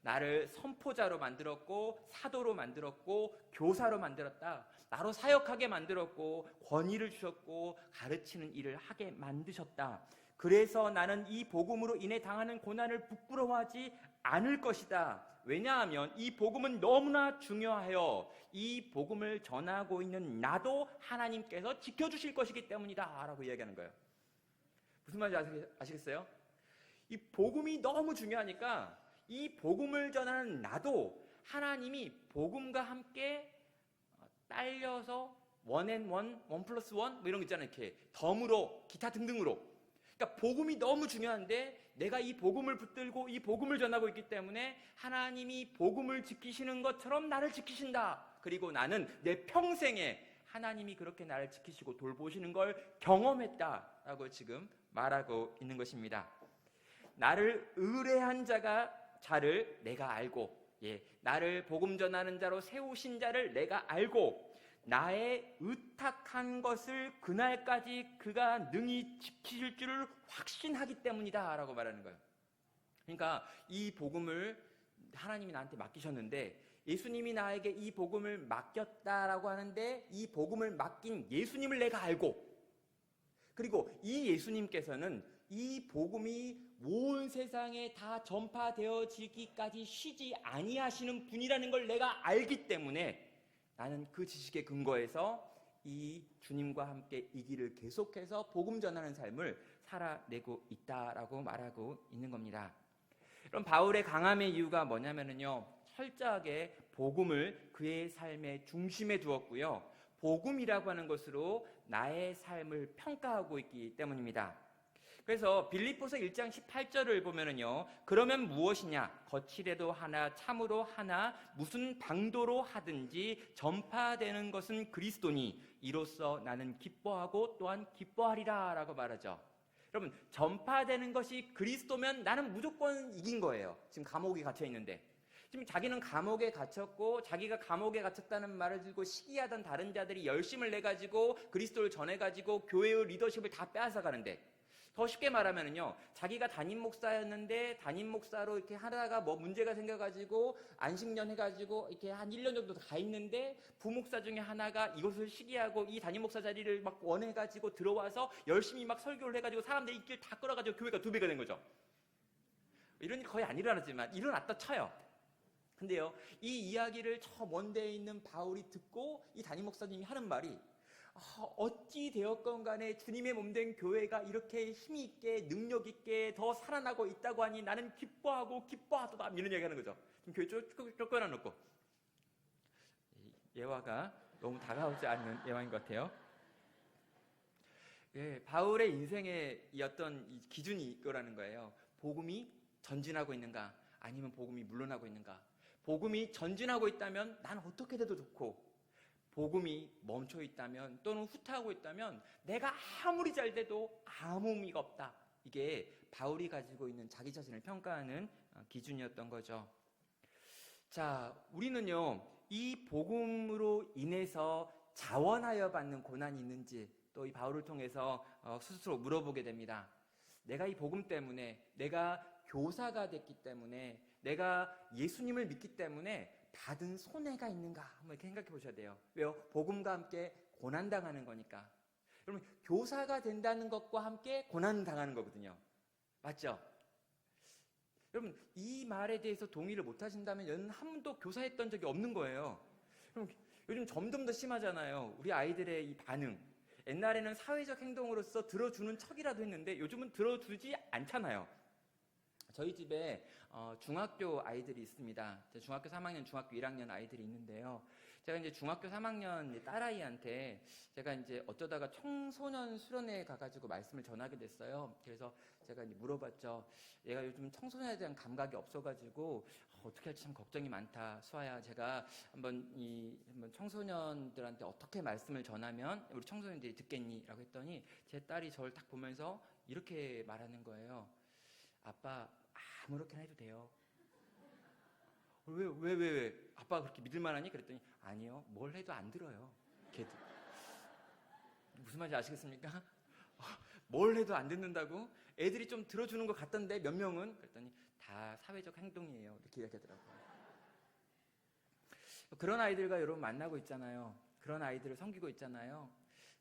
나를 선포자로 만들었고 사도로 만들었고 교사로 만들었다. 나로 사역하게 만들었고 권위를 주셨고 가르치는 일을 하게 만드셨다. 그래서 나는 이 복음으로 인해 당하는 고난을 부끄러워하지 않을 것이다. 왜냐하면 이 복음은 너무나 중요하여 이 복음을 전하고 있는 나도 하나님께서 지켜주실 것이기 때문이다 라고 이야기하는 거예요. 무슨 말인지 아시겠어요? 이 복음이 너무 중요하니까 이 복음을 전하는 나도 하나님이 복음과 함께 딸려서 원 플러스 원 뭐 이런 거 있잖아요. 이렇게 덤으로 기타 등등으로. 그러니까 복음이 너무 중요한데 내가 이 복음을 붙들고 이 복음을 전하고 있기 때문에 하나님이 복음을 지키시는 것처럼 나를 지키신다. 그리고 나는 내 평생에 하나님이 그렇게 나를 지키시고 돌보시는 걸 경험했다라고 지금 말하고 있는 것입니다. 나를 의뢰한 자를 내가 알고, 나를 복음 전하는 자로 세우신 자를 내가 알고, 나의 의탁한 것을 그날까지 그가 능히 지키실 줄을 확신하기 때문이다 라고 말하는 거예요. 그러니까 이 복음을 하나님이 나한테 맡기셨는데 예수님이 나에게 이 복음을 맡겼다라고 하는데 이 복음을 맡긴 예수님을 내가 알고, 그리고 이 예수님께서는 이 복음이 온 세상에 다 전파되어지기까지 쉬지 아니하시는 분이라는 걸 내가 알기 때문에 나는 그 지식에 근거해서 이 주님과 함께 이 길을 계속해서 복음 전하는 삶을 살아내고 있다라고 말하고 있는 겁니다. 그럼 바울의 강함의 이유가 뭐냐면요, 철저하게 복음을 그의 삶의 중심에 두었고요, 복음이라고 하는 것으로 나의 삶을 평가하고 있기 때문입니다. 그래서 빌립보서 1장 18절을 보면은요, 그러면 무엇이냐, 거칠에도 하나 참으로 하나 무슨 방도로 하든지 전파되는 것은 그리스도니 이로써 나는 기뻐하고 또한 기뻐하리라 라고 말하죠. 여러분, 전파되는 것이 그리스도면 나는 무조건 이긴 거예요. 지금 감옥에 갇혀 있는데, 지금 자기는 감옥에 갇혔고 자기가 감옥에 갇혔다는 말을 들고 시기하던 다른 자들이 열심을 내가지고 그리스도를 전해가지고 교회의 리더십을 다 빼앗아 가는데, 더 쉽게 말하면은요, 자기가 담임 목사였는데 담임 목사로 이렇게 하다가 뭐 문제가 생겨가지고 안식년 해가지고 이렇게 한 1년 정도 가 있는데 부목사 중에 하나가 이것을 시기하고 이 담임 목사 자리를 막 원해가지고 들어와서 열심히 막 설교를 해가지고 사람들이 이길 다 끌어가지고 교회가 2배가 된 거죠. 이런 일이 거의 안 일어나지만 일어났다 쳐요. 근데요, 이 이야기를 저 먼 데에 있는 바울이 듣고 이 담임 목사님이 하는 말이, 어찌 되었건 간에 주님의 몸된 교회가 이렇게 힘이 있게 능력 있게 더 살아나고 있다고 하니 나는 기뻐하고 기뻐하도다, 이런 이야기 하는 거죠. 교회 쫓겨나놓고. 예화가 너무 다가오지 않는 예화인 것 같아요. 바울의 인생의 어떤 이 기준이 이거라는 거예요. 복음이 전진하고 있는가, 아니면 복음이 물러나고 있는가. 복음이 전진하고 있다면 난 어떻게 돼도 좋고, 복음이 멈춰 있다면 또는 후퇴하고 있다면 내가 아무리 잘 돼도 아무 의미가 없다. 이게 바울이 가지고 있는 자기 자신을 평가하는 기준이었던 거죠. 자, 우리는요, 이 복음으로 인해서 자원하여 받는 고난이 있는지 또 이 바울을 통해서 스스로 물어보게 됩니다. 내가 이 복음 때문에, 내가 교사가 됐기 때문에, 내가 예수님을 믿기 때문에 받은 손해가 있는가 한번 이렇게 생각해 보셔야 돼요. 왜요? 복음과 함께 고난당하는 거니까. 여러분, 교사가 된다는 것과 함께 고난당하는 거거든요. 맞죠? 여러분, 이 말에 대해서 동의를 못 하신다면 여러분 한 번도 교사했던 적이 없는 거예요. 여러분, 요즘 점점 더 심하잖아요. 우리 아이들의 이 반응. 옛날에는 사회적 행동으로서 들어주는 척이라도 했는데 요즘은 들어주지 않잖아요. 저희 집에 중학교 아이들이 있습니다. 중학교 3학년, 중학교 1학년 아이들이 있는데요. 제가 이제 중학교 3학년 딸아이한테 제가 이제 어쩌다가 청소년 수련회에 가가지고 말씀을 전하게 됐어요. 그래서 제가 이제 물어봤죠. 얘가 요즘 청소년에 대한 감각이 없어가지고 어떻게 할지 참 걱정이 많다. 수아야, 제가 한번 청소년들한테 어떻게 말씀을 전하면 우리 청소년들이 듣겠니? 라고 했더니 제 딸이 저를 딱 보면서 이렇게 말하는 거예요. 아빠, 아무렇게나 해도 돼요. 왜? 아빠가 그렇게 믿을만하니? 그랬더니 아니요, 뭘 해도 안 들어요. 걔도. 무슨 말인지 아시겠습니까? 뭘 해도 안 듣는다고? 애들이 좀 들어주는 것 같던데 몇 명은? 그랬더니 다 사회적 행동이에요. 이렇게 이야기하더라고요. 그런 아이들과 여러분 만나고 있잖아요. 그런 아이들을 섬기고 있잖아요.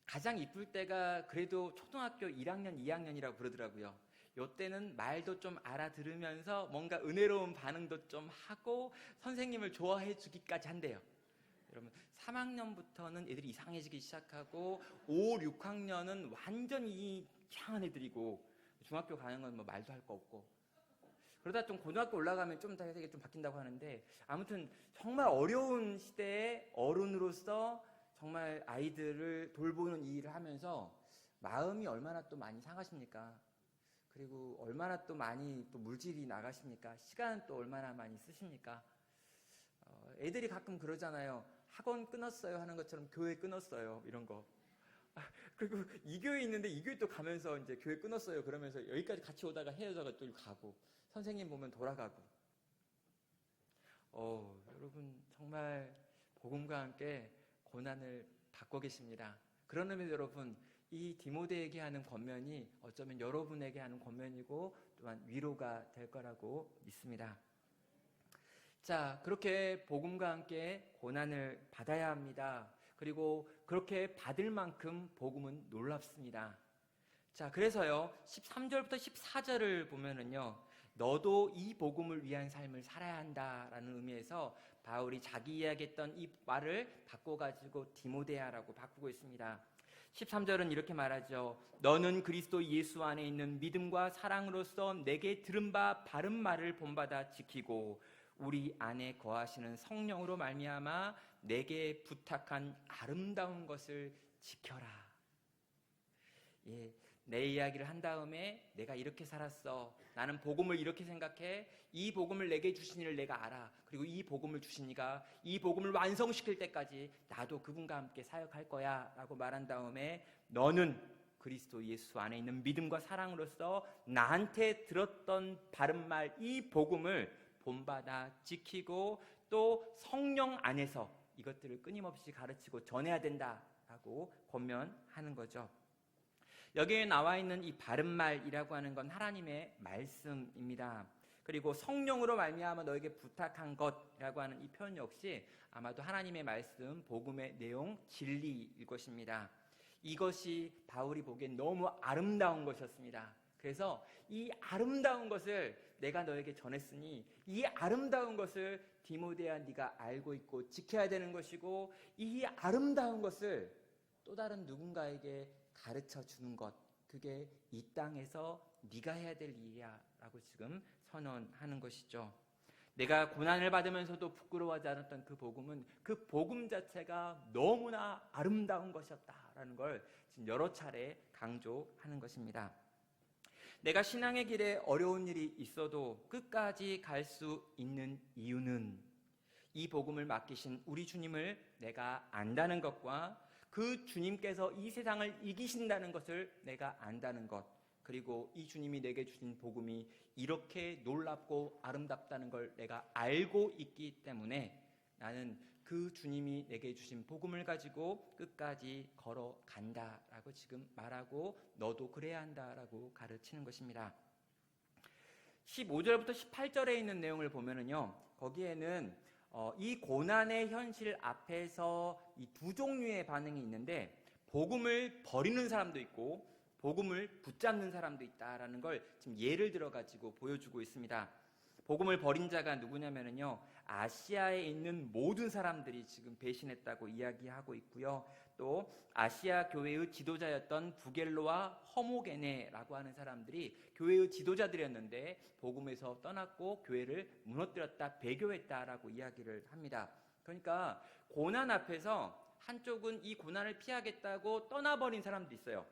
가장 이쁠 때가 그래도 초등학교 1학년, 2학년이라고 그러더라고요. 요때는 말도 좀 알아들으면서 뭔가 은혜로운 반응도 좀 하고 선생님을 좋아해 주기까지 한대요. 여러분 3학년부터는 애들이 이상해지기 시작하고 5, 6학년은 완전히 이상한 애들이고 중학교 가는 건 뭐 말도 할 거 없고 그러다 좀 고등학교 올라가면 좀 더 세상이 좀 바뀐다고 하는데 아무튼 정말 어려운 시대에 어른으로서 정말 아이들을 돌보는 이 일을 하면서 마음이 얼마나 또 많이 상하십니까? 그리고 얼마나 또 많이 또 물질이 나가십니까? 시간 또 얼마나 많이 쓰십니까? 애들이 가끔 그러잖아요. 학원 끊었어요 하는 것처럼 교회 끊었어요 이런 거. 그리고 이 교회 있는데 이 교회 또 가면서 이제 교회 끊었어요 그러면서 여기까지 같이 오다가 헤어져가 또 가고 선생님 보면 돌아가고. 여러분 정말 복음과 함께 고난을 받고 계십니다. 그런 의미에서 여러분 이 디모데에게 하는 권면이 어쩌면 여러분에게 하는 권면이고 또한 위로가 될 거라고 믿습니다. 자, 그렇게 복음과 함께 고난을 받아야 합니다. 그리고 그렇게 받을 만큼 복음은 놀랍습니다. 자, 그래서요 13절부터 14절을 보면은요 너도 이 복음을 위한 삶을 살아야 한다라는 의미에서 바울이 자기 이야기했던 이 말을 바꿔가지고 디모데야라고 바꾸고 있습니다. 13절은 이렇게 말하죠. 너는 그리스도 예수 안에 있는 믿음과 사랑으로서 내게 들은 바 바른 말을 본받아 지키고 우리 안에 거하시는 성령으로 말미암아 내게 부탁한 아름다운 것을 지켜라. 예, 내 이야기를 한 다음에 내가 이렇게 살았어. 나는 복음을 이렇게 생각해. 이 복음을 내게 주신 이를 내가 알아. 그리고 이 복음을 주신 이가 이 복음을 완성시킬 때까지 나도 그분과 함께 사역할 거야 라고 말한 다음에 너는 그리스도 예수 안에 있는 믿음과 사랑으로서 나한테 들었던 바른 말 이 복음을 본받아 지키고 또 성령 안에서 이것들을 끊임없이 가르치고 전해야 된다라고 권면하는 거죠. 여기에 나와 있는 이 바른 말이라고 하는 건 하나님의 말씀입니다. 그리고 성령으로 말미암아 너에게 부탁한 것이라고 하는 이 표현 역시 아마도 하나님의 말씀, 복음의 내용, 진리일 것입니다. 이것이 바울이 보기엔 너무 아름다운 것이었습니다. 그래서 이 아름다운 것을 내가 너에게 전했으니 이 아름다운 것을 디모데야 네가 알고 있고 지켜야 되는 것이고 이 아름다운 것을 또 다른 누군가에게 가르쳐 주는 것 그게 이 땅에서 네가 해야 될 일이야 라고 지금 선언하는 것이죠. 내가 고난을 받으면서도 부끄러워하지 않았던 그 복음은 그 복음 자체가 너무나 아름다운 것이었다라는 걸 지금 여러 차례 강조하는 것입니다. 내가 신앙의 길에 어려운 일이 있어도 끝까지 갈 수 있는 이유는 이 복음을 맡기신 우리 주님을 내가 안다는 것과 그 주님께서 이 세상을 이기신다는 것을 내가 안다는 것, 그리고 이 주님이 내게 주신 복음이 이렇게 놀랍고 아름답다는 걸 내가 알고 있기 때문에 나는 그 주님이 내게 주신 복음을 가지고 끝까지 걸어간다라고 지금 말하고 너도 그래야 한다라고 가르치는 것입니다. 15절부터 18절에 있는 내용을 보면은요, 거기에는 이 고난의 현실 앞에서 이 두 종류의 반응이 있는데 복음을 버리는 사람도 있고 복음을 붙잡는 사람도 있다라는 걸 지금 예를 들어 가지고 보여주고 있습니다. 복음을 버린 자가 누구냐면요, 아시아에 있는 모든 사람들이 지금 배신했다고 이야기하고 있고요. 또 아시아 교회의 지도자였던 부겔로와 허모게네라고 하는 사람들이 교회의 지도자들이었는데 복음에서 떠났고 교회를 무너뜨렸다, 배교했다라고 이야기를 합니다. 그러니까 고난 앞에서 한쪽은 이 고난을 피하겠다고 떠나버린 사람도 있어요.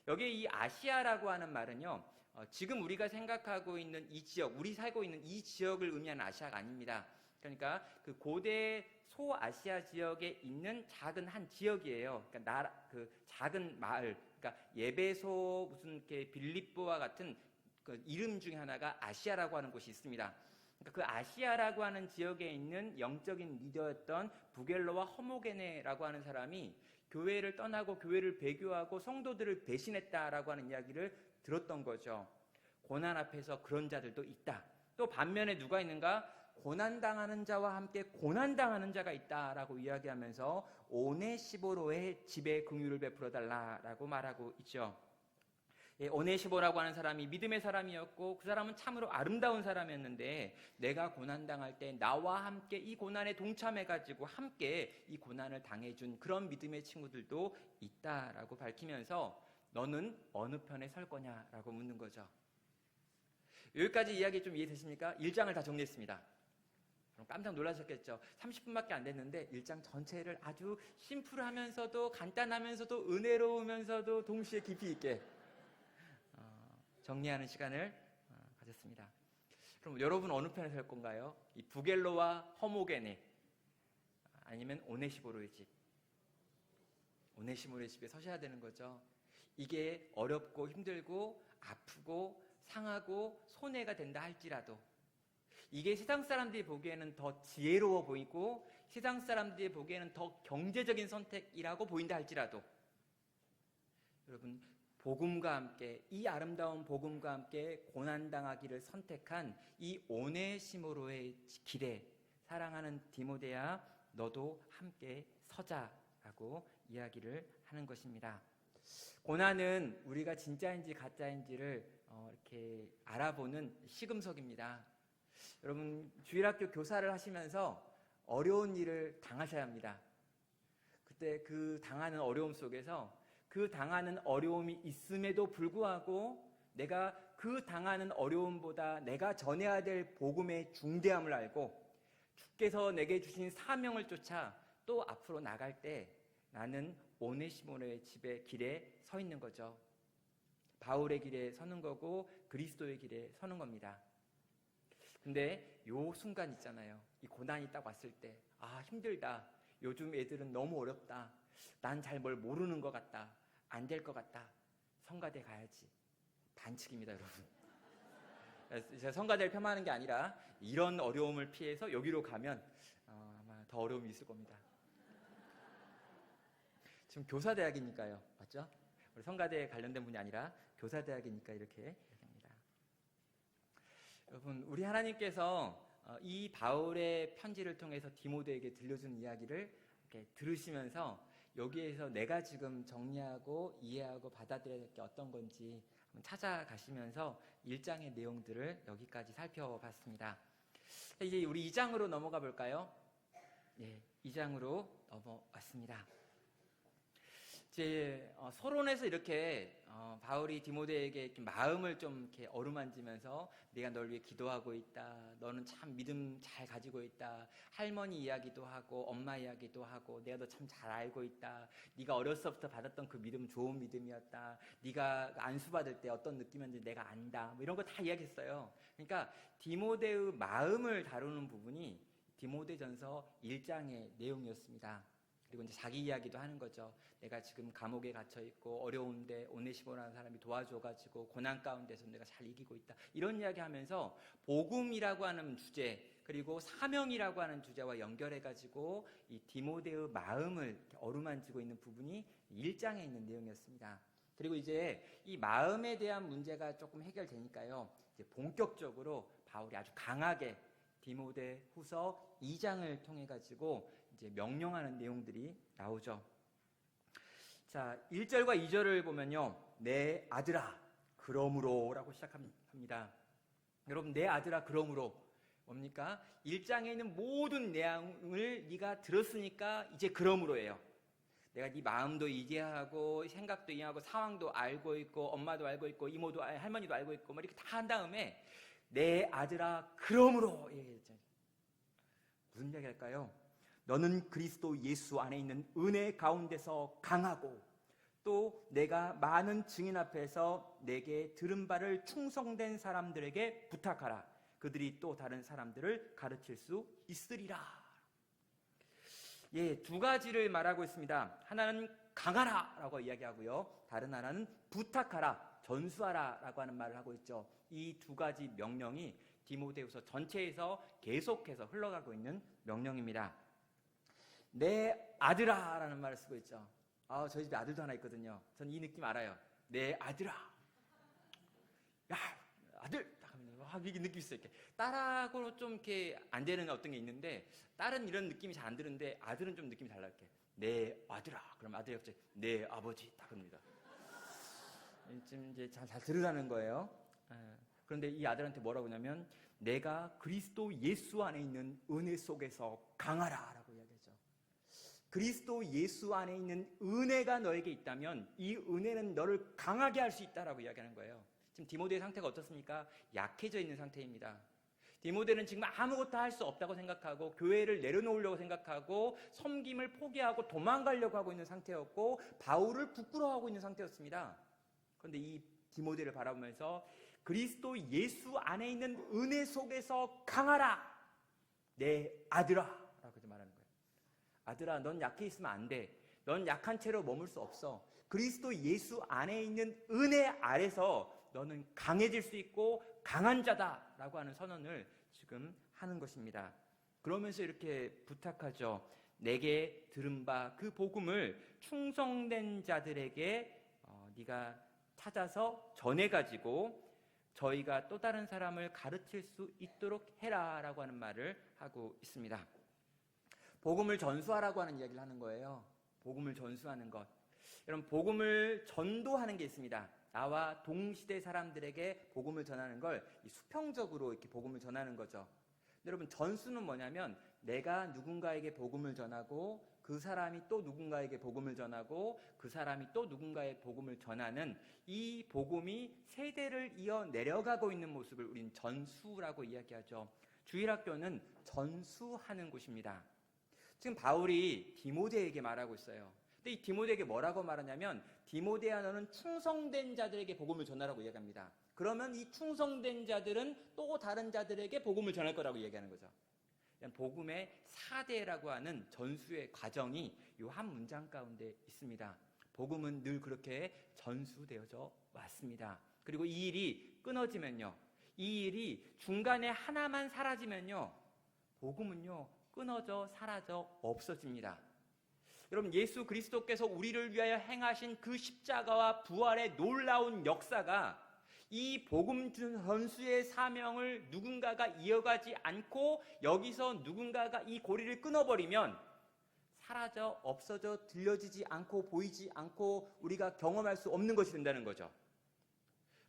여기에 이 아시아라고 하는 말은요, 지금 우리가 생각하고 있는 이 지역, 우리 살고 있는 이 지역을 의미하는 아시아가 아닙니다. 그러니까 그 고대 소아시아 지역에 있는 작은 한 지역이에요. 그러니까 그 작은 마을, 그러니까 예배소 무슨 이렇게 빌립보와 같은 그 이름 중에 하나가 아시아라고 하는 곳이 있습니다. 그러니까 그 아시아라고 하는 지역에 있는 영적인 리더였던 부겔로와 허모게네라고 하는 사람이 교회를 떠나고 교회를 배교하고 성도들을 배신했다라고 하는 이야기를 들었던 거죠. 고난 앞에서 그런 자들도 있다. 또 반면에 누가 있는가? 고난당하는 자와 함께 고난당하는 자가 있다라고 이야기하면서 오네시보로의 집에 긍휼을 베풀어 달라라고 말하고 있죠. 오네시보라고 하는 사람이 믿음의 사람이었고 그 사람은 참으로 아름다운 사람이었는데 내가 고난당할 때 나와 함께 이 고난에 동참해가지고 함께 이 고난을 당해준 그런 믿음의 친구들도 있다라고 밝히면서 너는 어느 편에 설 거냐라고 묻는 거죠. 여기까지 이야기 좀 이해되십니까? 1장을 다 정리했습니다. 그럼 깜짝 놀라셨겠죠. 30분밖에 안 됐는데 1장 전체를 아주 심플하면서도 간단하면서도 은혜로우면서도 동시에 깊이 있게 정리하는 시간을 가졌습니다. 그럼 여러분 어느 편에 설 건가요? 이 부겔로와 허모게네 아니면 오네시보로의 집? 오네시보로의 집에 서셔야 되는 거죠. 이게 어렵고 힘들고 아프고 상하고 손해가 된다 할지라도 이게 세상 사람들이 보기에는 더 지혜로워 보이고 세상 사람들이 보기에는 더 경제적인 선택이라고 보인다 할지라도 여러분 복음과 함께 이 아름다운 복음과 함께 고난당하기를 선택한 이 오네시모로의 길에 사랑하는 디모데야 너도 함께 서자라고 이야기를 하는 것입니다. 고난은 우리가 진짜인지 가짜인지를 이렇게 알아보는 시금석입니다. 여러분 주일학교 교사를 하시면서 어려운 일을 당하셔야 합니다. 그때 그 당하는 어려움 속에서 그 당하는 어려움이 있음에도 불구하고 내가 그 당하는 어려움보다 내가 전해야 될 복음의 중대함을 알고 주께서 내게 주신 사명을 쫓아 또 앞으로 나갈 때 나는 오네시모로의 집의 길에 서 있는 거죠. 바울의 길에 서는 거고 그리스도의 길에 서는 겁니다. 근데 요 순간 있잖아요. 이 고난이 딱 왔을 때 아 힘들다. 요즘 애들은 너무 어렵다. 난 잘 뭘 모르는 것 같다. 안 될 것 같다. 성가대 가야지. 반칙입니다, 여러분. 제가 성가대를 폄하하는 게 아니라 이런 어려움을 피해서 여기로 가면 아마 더 어려움이 있을 겁니다. 지금 교사대학이니까요. 맞죠? 우리 성가대에 관련된 분이 아니라 교사대학이니까 이렇게 얘기합니다. 여러분, 우리 하나님께서 이 바울의 편지를 통해서 디모데에게 들려준 이야기를 이렇게 들으시면서 여기에서 내가 지금 정리하고 이해하고 받아들여야 될 게 어떤 건지 한번 찾아가시면서 1장의 내용들을 여기까지 살펴봤습니다. 이제 우리 2장으로 넘어가 볼까요? 네, 2장으로 넘어왔습니다. 이제 서론에서 이렇게 바울이 디모데에게 이렇게 마음을 좀 이렇게 어루만지면서 내가 널 위해 기도하고 있다. 너는 참 믿음 잘 가지고 있다. 할머니 이야기도 하고 엄마 이야기도 하고 내가 너 참 잘 알고 있다. 네가 어렸을 때부터 받았던 그 믿음 좋은 믿음이었다. 네가 안수 받을 때 어떤 느낌이었는지 내가 안다. 뭐 이런 거 다 이야기했어요. 그러니까 디모데의 마음을 다루는 부분이 디모데전서 1장의 내용이었습니다. 그리고 이제 자기 이야기도 하는 거죠. 내가 지금 감옥에 갇혀 있고 어려운데 오네시모라는 사람이 도와줘가지고 고난 가운데서 내가 잘 이기고 있다. 이런 이야기하면서 복음이라고 하는 주제 그리고 사명이라고 하는 주제와 연결해가지고 이 디모데의 마음을 어루만지고 있는 부분이 1장에 있는 내용이었습니다. 그리고 이제 이 마음에 대한 문제가 조금 해결되니까요. 이제 본격적으로 바울이 아주 강하게 디모데 후서 2장을 통해 가지고 이제 명령하는 내용들이 나오죠. 자, 1절과 2절을 보면요. 내 아들아 그러므로라고 시작합니다. 여러분 내 아들아 그러므로 뭡니까? 1장에 있는 모든 내용을 네가 들었으니까 이제 그러므로예요. 내가 네 마음도 이해하고 생각도 이해하고 상황도 알고 있고 엄마도 알고 있고 이모도 할머니도 알고 있고 뭐 이렇게 다 한 다음에 내 아들아 그러므로 무슨 이야기 할까요? 너는 그리스도 예수 안에 있는 은혜 가운데서 강하고 또 내가 많은 증인 앞에서 내게 들은 바를 충성된 사람들에게 부탁하라. 그들이 또 다른 사람들을 가르칠 수 있으리라. 예, 두 가지를 말하고 있습니다. 하나는 강하라 라고 이야기하고요, 다른 하나는 부탁하라, 전수하라 라고 하는 말을 하고 있죠. 이 두 가지 명령이 디모데후서 전체에서 계속해서 흘러가고 있는 명령입니다. 내 아들아 라는 말을 쓰고 있죠. 저희 집에 아들도 하나 있거든요. 전 이 느낌 알아요. 내 아들아. 야, 아들! 딱 하면 이게 느낌이 있어요. 이렇게. 딸하고는 좀 이렇게 안 되는 어떤 게 있는데, 딸은 이런 느낌이 잘 안 드는데, 아들은 좀 느낌이 달라. 이렇게. 내 아들아. 그럼 아들이 갑자기 내 아버지. 딱 합니다. 좀 이제 잘 들으라는 거예요. 그런데 이 아들한테 뭐라고 하냐면, 내가 그리스도 예수 안에 있는 은혜 속에서 강하라 라고 이야기하죠. 그리스도 예수 안에 있는 은혜가 너에게 있다면 이 은혜는 너를 강하게 할 수 있다라고 이야기하는 거예요. 지금 디모데의 상태가 어떻습니까? 약해져 있는 상태입니다. 디모데는 지금 아무것도 할 수 없다고 생각하고 교회를 내려놓으려고 생각하고 섬김을 포기하고 도망가려고 하고 있는 상태였고 바울을 부끄러워하고 있는 상태였습니다. 그런데 이 디모데를 바라보면서 그리스도 예수 안에 있는 은혜 속에서 강하라, 내 아들아 라고 말하는 거예요. 아들아, 넌 약해 있으면 안 돼. 넌 약한 채로 머물 수 없어. 그리스도 예수 안에 있는 은혜 아래서 너는 강해질 수 있고 강한 자다라고 하는 선언을 지금 하는 것입니다. 그러면서 이렇게 부탁하죠. 내게 들은 바 그 복음을 충성된 자들에게 네가 찾아서 전해가지고 저희가 또 다른 사람을 가르칠 수 있도록 해라 라고 하는 말을 하고 있습니다. 복음을 전수하라고 하는 이야기를 하는 거예요. 복음을 전수하는 것. 여러분, 복음을 전도하는 게 있습니다. 나와 동시대 사람들에게 복음을 전하는 걸 수평적으로 이렇게 복음을 전하는 거죠. 여러분, 전수는 뭐냐면 내가 누군가에게 복음을 전하고 그 사람이 또 누군가에게 복음을 전하고 그 사람이 또 누군가의 복음을 전하는 이 복음이 세대를 이어 내려가고 있는 모습을 우린 전수라고 이야기하죠. 주일학교는 전수하는 곳입니다. 지금 바울이 디모데에게 말하고 있어요. 근데 이 디모데에게 뭐라고 말하냐면 디모데야 너는 충성된 자들에게 복음을 전하라고 이야기합니다. 그러면 이 충성된 자들은 또 다른 자들에게 복음을 전할 거라고 이야기하는 거죠. 복음의 4대라고 하는 전수의 과정이 이 한 문장 가운데 있습니다. 복음은 늘 그렇게 전수되어져 왔습니다. 그리고 이 일이 끊어지면요, 이 일이 중간에 하나만 사라지면요, 복음은요 끊어져 사라져 없어집니다. 여러분, 예수 그리스도께서 우리를 위하여 행하신 그 십자가와 부활의 놀라운 역사가 이 복음 전수의 사명을 누군가가 이어가지 않고 여기서 누군가가 이 고리를 끊어버리면 사라져 없어져 들려지지 않고 보이지 않고 우리가 경험할 수 없는 것이 된다는 거죠.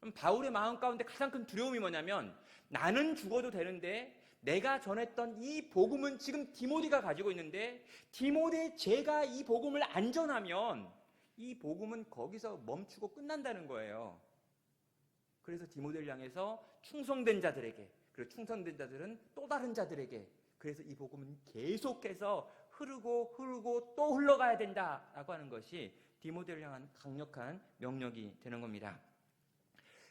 그럼 바울의 마음 가운데 가장 큰 두려움이 뭐냐면 나는 죽어도 되는데 내가 전했던 이 복음은 지금 디모데가 가지고 있는데 디모데 제가 이 복음을 안 전하면 이 복음은 거기서 멈추고 끝난다는 거예요. 그래서 디모데를 향해서 충성된 자들에게, 그리고 충성된 자들은 또 다른 자들에게, 그래서 이 복음은 계속해서 흐르고 또 흘러가야 된다라고 하는 것이 디모데를 향한 강력한 명령이 되는 겁니다.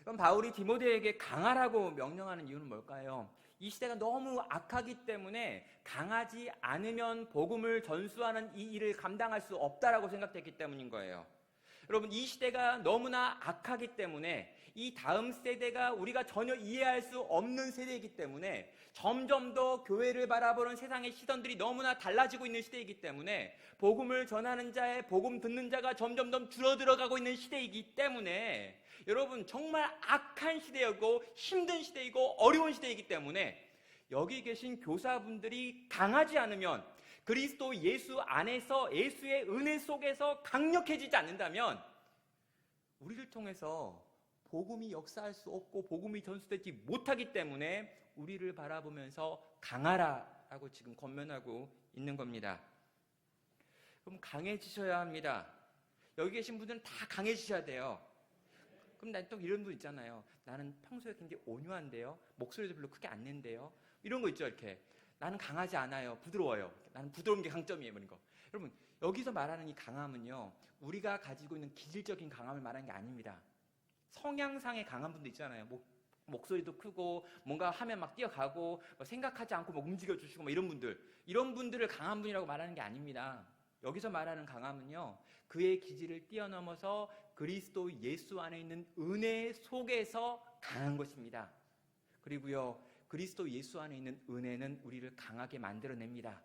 그럼 바울이 디모데에게 강하라고 명령하는 이유는 뭘까요? 이 시대가 너무 악하기 때문에 강하지 않으면 복음을 전수하는 이 일을 감당할 수 없다라고 생각됐기 때문인 거예요. 여러분, 이 시대가 너무나 악하기 때문에 이 다음 세대가 우리가 전혀 이해할 수 없는 세대이기 때문에 점점 더 교회를 바라보는 세상의 시선들이 너무나 달라지고 있는 시대이기 때문에 복음을 전하는 자의 복음 듣는 자가 점점 더 줄어들어가고 있는 시대이기 때문에 여러분, 정말 악한 시대이고 힘든 시대이고 어려운 시대이기 때문에 여기 계신 교사분들이 강하지 않으면, 그리스도 예수 안에서 예수의 은혜 속에서 강력해지지 않는다면 우리를 통해서 복음이 역사할 수 없고 복음이 전수되지 못하기 때문에 우리를 바라보면서 강하라라고 지금 권면하고 있는 겁니다. 그럼 강해지셔야 합니다. 여기 계신 분들은 다 강해지셔야 돼요. 그럼 난 또 이런 분 있잖아요. 나는 평소에 굉장히 온유한데요, 목소리도 별로 크게 안 낸대요, 이런 거 있죠. 이렇게 나는 강하지 않아요. 부드러워요. 나는 부드러운 게 강점이에요. 이런 거. 여러분, 여기서 말하는 이 강함은요, 우리가 가지고 있는 기질적인 강함을 말하는 게 아닙니다. 성향상의 강한 분도 있잖아요. 목소리도 크고 뭔가 하면 막 뛰어가고 생각하지 않고 막 움직여주시고 이런 분들을 강한 분이라고 말하는 게 아닙니다. 여기서 말하는 강함은요, 그의 기질을 뛰어넘어서 그리스도 예수 안에 있는 은혜 속에서 강한 것입니다. 그리고요, 그리스도 예수 안에 있는 은혜는 우리를 강하게 만들어냅니다.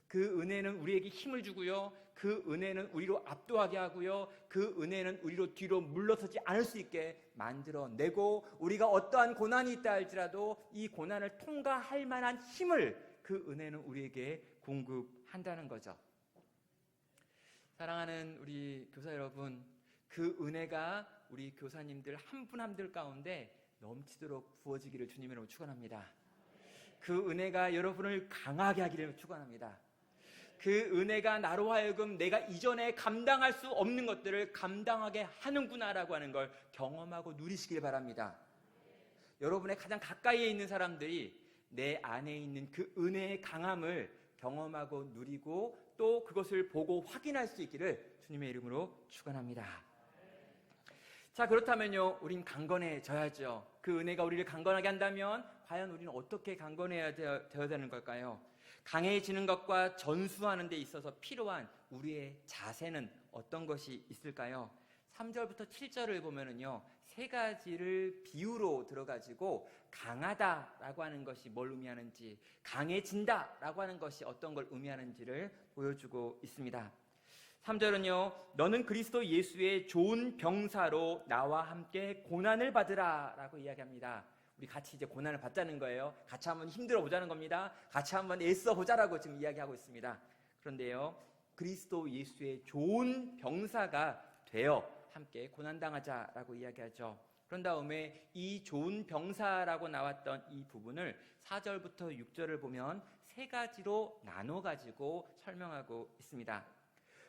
그 은혜는 우리에게 힘을 주고요, 그 은혜는 우리로 압도하게 하고요, 그 은혜는 우리로 뒤로 물러서지 않을 수 있게 만들어내고, 우리가 어떠한 고난이 있다 할지라도 이 고난을 통과할 만한 힘을 그 은혜는 우리에게 공급한다는 거죠. 사랑하는 우리 교사 여러분, 그 은혜가 우리 교사님들 한 분 한 분 가운데 넘치도록 부어지기를 주님으로 축원합니다. 그 은혜가 여러분을 강하게 하기를 축원합니다. 그 은혜가 나로 하여금 내가 이전에 감당할 수 없는 것들을 감당하게 하는구나라고 하는 걸 경험하고 누리시길 바랍니다. 여러분의 가장 가까이에 있는 사람들이 내 안에 있는 그 은혜의 강함을 경험하고 누리고 또 그것을 보고 확인할 수 있기를 주님의 이름으로 축원합니다. 자, 그렇다면요, 우린 강건해져야죠. 그 은혜가 우리를 강건하게 한다면 과연 우리는 어떻게 강건해야 되어야 되는 걸까요? 강해지는 것과 전수하는 데 있어서 필요한 우리의 자세는 어떤 것이 있을까요? 3절부터 7절을 보면은요, 세 가지를 비유로 들어가지고 강하다라고 하는 것이 뭘 의미하는지, 강해진다라고 하는 것이 어떤 걸 의미하는지를 보여주고 있습니다. 3절은요, 너는 그리스도 예수의 좋은 병사로 나와 함께 고난을 받으라 라고 이야기합니다. 우리 같이 이제 고난을 받자는 거예요. 같이 한번 힘들어 보자는 겁니다. 같이 한번 애써 보자라고 지금 이야기하고 있습니다. 그런데요, 그리스도 예수의 좋은 병사가 되어 함께 고난당하자라고 이야기하죠. 그런 다음에 이 좋은 병사라고 나왔던 이 부분을 4절부터 6절을 보면 세 가지로 나눠가지고 설명하고 있습니다.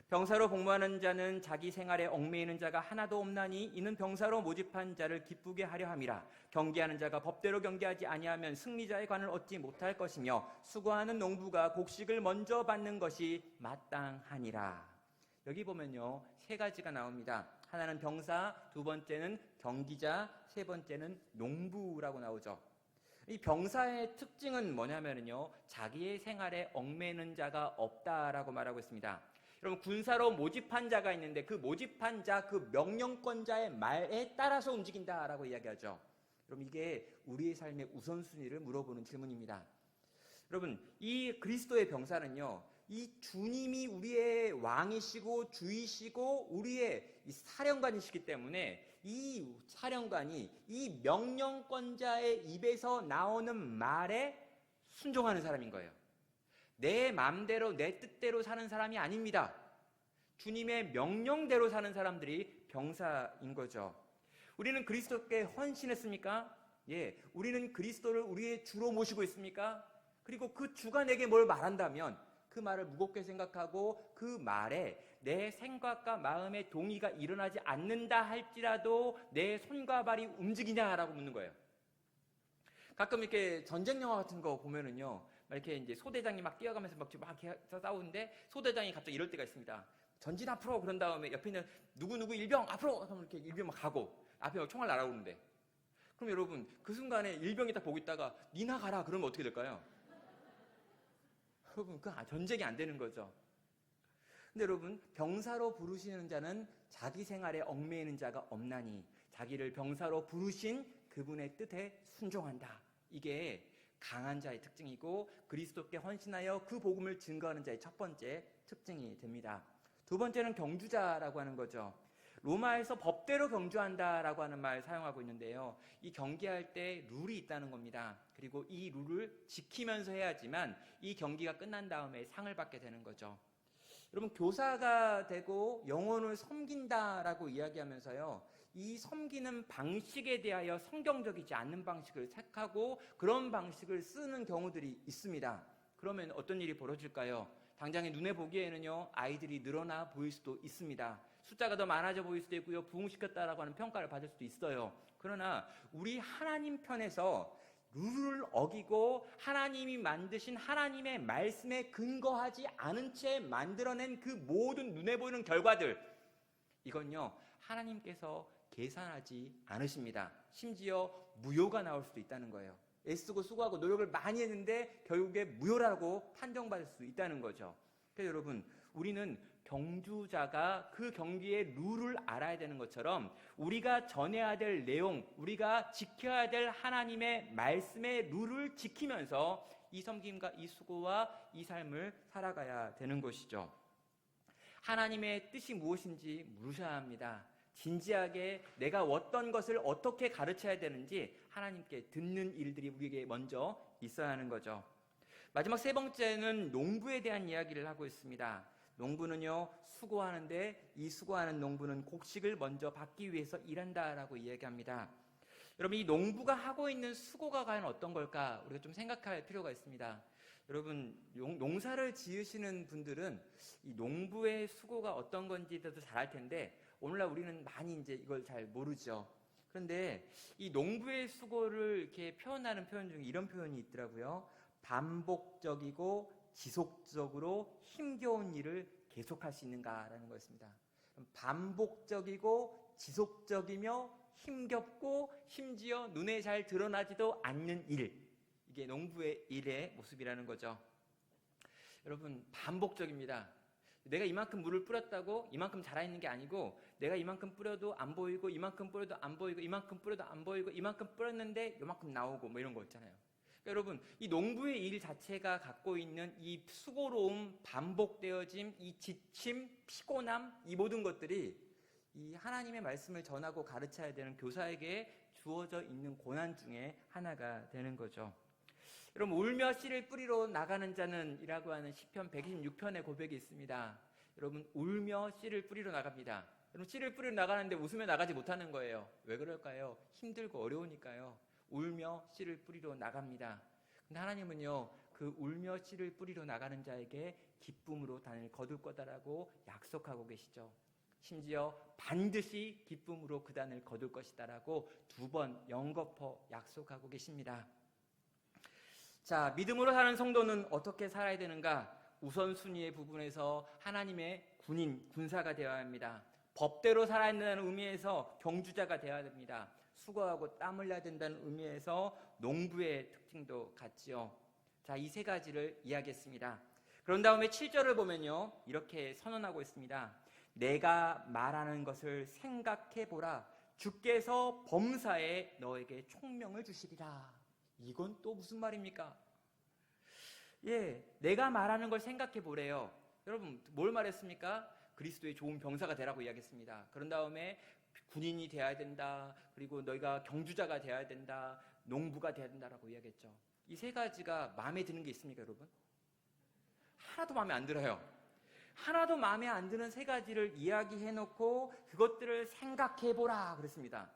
병사로 복무하는 자는 자기 생활에 얽매이는 자가 하나도 없나니 이는 병사로 모집한 자를 기쁘게 하려 함이라. 경계하는 자가 법대로 경계하지 아니하면 승리자의 관을 얻지 못할 것이며 수고하는 농부가 곡식을 먼저 받는 것이 마땅하니라. 여기 보면요, 세 가지가 나옵니다. 하나는 병사, 두 번째는 경기자, 세 번째는 농부라고 나오죠. 이 병사의 특징은 뭐냐면요, 자기의 생활에 얽매이는 자가 없다라고 말하고 있습니다. 여러분, 군사로 모집한 자가 있는데 그 모집한 자, 그 명령권자의 말에 따라서 움직인다라고 이야기하죠. 여러분, 이게 우리의 삶의 우선순위를 물어보는 질문입니다. 여러분, 이 그리스도의 병사는요, 이 주님이 우리의 왕이시고 주이시고 우리의 이 사령관이시기 때문에 이 사령관이 이 명령권자의 입에서 나오는 말에 순종하는 사람인 거예요. 내 마음대로 내 뜻대로 사는 사람이 아닙니다. 주님의 명령대로 사는 사람들이 병사인 거죠. 우리는 그리스도께 헌신했습니까? 예, 우리는 그리스도를 우리의 주로 모시고 있습니까? 그리고 그 주가 내게 뭘 말한다면 그 말을 무겁게 생각하고 그 말에 내 생각과 마음의 동의가 일어나지 않는다 할지라도 내 손과 발이 움직이냐라고 묻는 거예요. 가끔 이렇게 전쟁 영화 같은 거 보면은요, 이렇게 이제 소대장이 막 뛰어가면서 막 싸우는데 소대장이 갑자기 이럴 때가 있습니다. 전진 앞으로 그런 다음에 옆에 있는 누구누구 일병 앞으로 하면 이렇게 일병 막 가고 앞에 막 총알 날아오는데, 그럼 여러분 그 순간에 일병이 딱 보고 있다가 니나 가라 그러면 어떻게 될까요? 여러분, 그 전쟁이 안 되는 거죠. 근데 여러분, 병사로 부르시는 자는 자기 생활에 얽매이는 자가 없나니 자기를 병사로 부르신 그분의 뜻에 순종한다. 이게 강한 자의 특징이고 그리스도께 헌신하여 그 복음을 증거하는 자의 첫 번째 특징이 됩니다. 두 번째는 경주자라고 하는 거죠. 로마에서 법대로 경주한다라고 하는 말 사용하고 있는데요, 이 경기할 때 룰이 있다는 겁니다. 그리고 이 룰을 지키면서 해야지만 이 경기가 끝난 다음에 상을 받게 되는 거죠. 여러분, 교사가 되고 영혼을 섬긴다라고 이야기하면서요, 이 섬기는 방식에 대하여 성경적이지 않는 방식을 택하고 그런 방식을 쓰는 경우들이 있습니다. 그러면 어떤 일이 벌어질까요? 당장에 눈에 보기에는요, 아이들이 늘어나 보일 수도 있습니다. 숫자가 더 많아져 보일 수도 있고요, 부흥시켰다라고 하는 평가를 받을 수도 있어요. 그러나 우리 하나님 편에서 룰을 어기고 하나님이 만드신 하나님의 말씀에 근거하지 않은 채 만들어낸 그 모든 눈에 보이는 결과들, 이건요 하나님께서 계산하지 않으십니다. 심지어 무효가 나올 수도 있다는 거예요. 애쓰고 수고하고 노력을 많이 했는데 결국에 무효라고 판정받을 수 있다는 거죠. 그래서 여러분, 우리는 경주자가 그 경기의 룰을 알아야 되는 것처럼 우리가 전해야 될 내용, 우리가 지켜야 될 하나님의 말씀의 룰을 지키면서 이 섬김과 이 수고와 이 삶을 살아가야 되는 것이죠. 하나님의 뜻이 무엇인지 물으셔야 합니다. 진지하게 내가 어떤 것을 어떻게 가르쳐야 되는지 하나님께 듣는 일들이 우리에게 먼저 있어야 하는 거죠. 마지막 세 번째는 농부에 대한 이야기를 하고 있습니다. 농부는요 수고하는데 이 수고하는 농부는 곡식을 먼저 받기 위해서 일한다라고 이야기합니다. 여러분, 이 농부가 하고 있는 수고가 과연 어떤 걸까 우리가 좀 생각할 필요가 있습니다. 여러분, 농사를 지으시는 분들은 이 농부의 수고가 어떤 건지도 잘 알 텐데 오늘날 우리는 많이 이제 이걸 잘 모르죠. 그런데 이 농부의 수고를 이렇게 표현하는 표현 중에 이런 표현이 있더라고요. 반복적이고 지속적으로 힘겨운 일을 계속할 수 있는가라는 거였습니다. 반복적이고 지속적이며 힘겹고 심지어 눈에 잘 드러나지도 않는 일, 이게 농부의 일의 모습이라는 거죠. 여러분, 반복적입니다. 내가 이만큼 물을 뿌렸다고 이만큼 자라있는 게 아니고 내가 이만큼 뿌려도 안 보이고 이만큼 뿌려도 안 보이고 이만큼 뿌려도 안 보이고 이만큼 뿌렸는데 이만큼 나오고 뭐 이런 거 있잖아요. 그러니까 여러분, 이 농부의 일 자체가 갖고 있는 이 수고로움, 반복되어짐, 이 지침, 피곤함, 이 모든 것들이 이 하나님의 말씀을 전하고 가르쳐야 되는 교사에게 주어져 있는 고난 중에 하나가 되는 거죠. 여러분, 울며 씨를 뿌리러 나가는 자는 이라고 하는 시편 126편의 고백이 있습니다. 여러분, 울며 씨를 뿌리러 나갑니다. 여러분, 씨를 뿌리러 나가는데 웃으며 나가지 못하는 거예요. 왜 그럴까요? 힘들고 어려우니까요. 울며 씨를 뿌리러 나갑니다. 근데 하나님은요 그 울며 씨를 뿌리러 나가는 자에게 기쁨으로 단을 거둘 거다라고 약속하고 계시죠. 심지어 반드시 기쁨으로 그 단을 거둘 것이다라고 2번 연거푸 약속하고 계십니다. 자, 믿음으로 사는 성도는 어떻게 살아야 되는가? 우선순위의 부분에서 하나님의 군사가 되어야 합니다. 법대로 살아야 된다는 의미에서 경주자가 되어야 됩니다. 수고하고 땀 흘려야 된다는 의미에서 농부의 특징도 같지요. 자, 이 세 가지를 이야기했습니다. 그런 다음에 7절을 보면요 이렇게 선언하고 있습니다. 내가 말하는 것을 생각해보라. 주께서 범사에 너에게 총명을 주시리라. 이건 또 무슨 말입니까? 예, 내가 말하는 걸 생각해보래요. 여러분, 뭘 말했습니까? 그리스도의 좋은 병사가 되라고 이야기했습니다. 그런 다음에 군인이 되어야 된다. 그리고 너희가 경주자가 되어야 된다. 농부가 되어야 된다라고 이야기했죠. 이 세 가지가 마음에 드는 게 있습니까, 여러분? 하나도 마음에 안 들어요. 하나도 마음에 안 드는 세 가지를 이야기해놓고 그것들을 생각해보라 그랬습니다.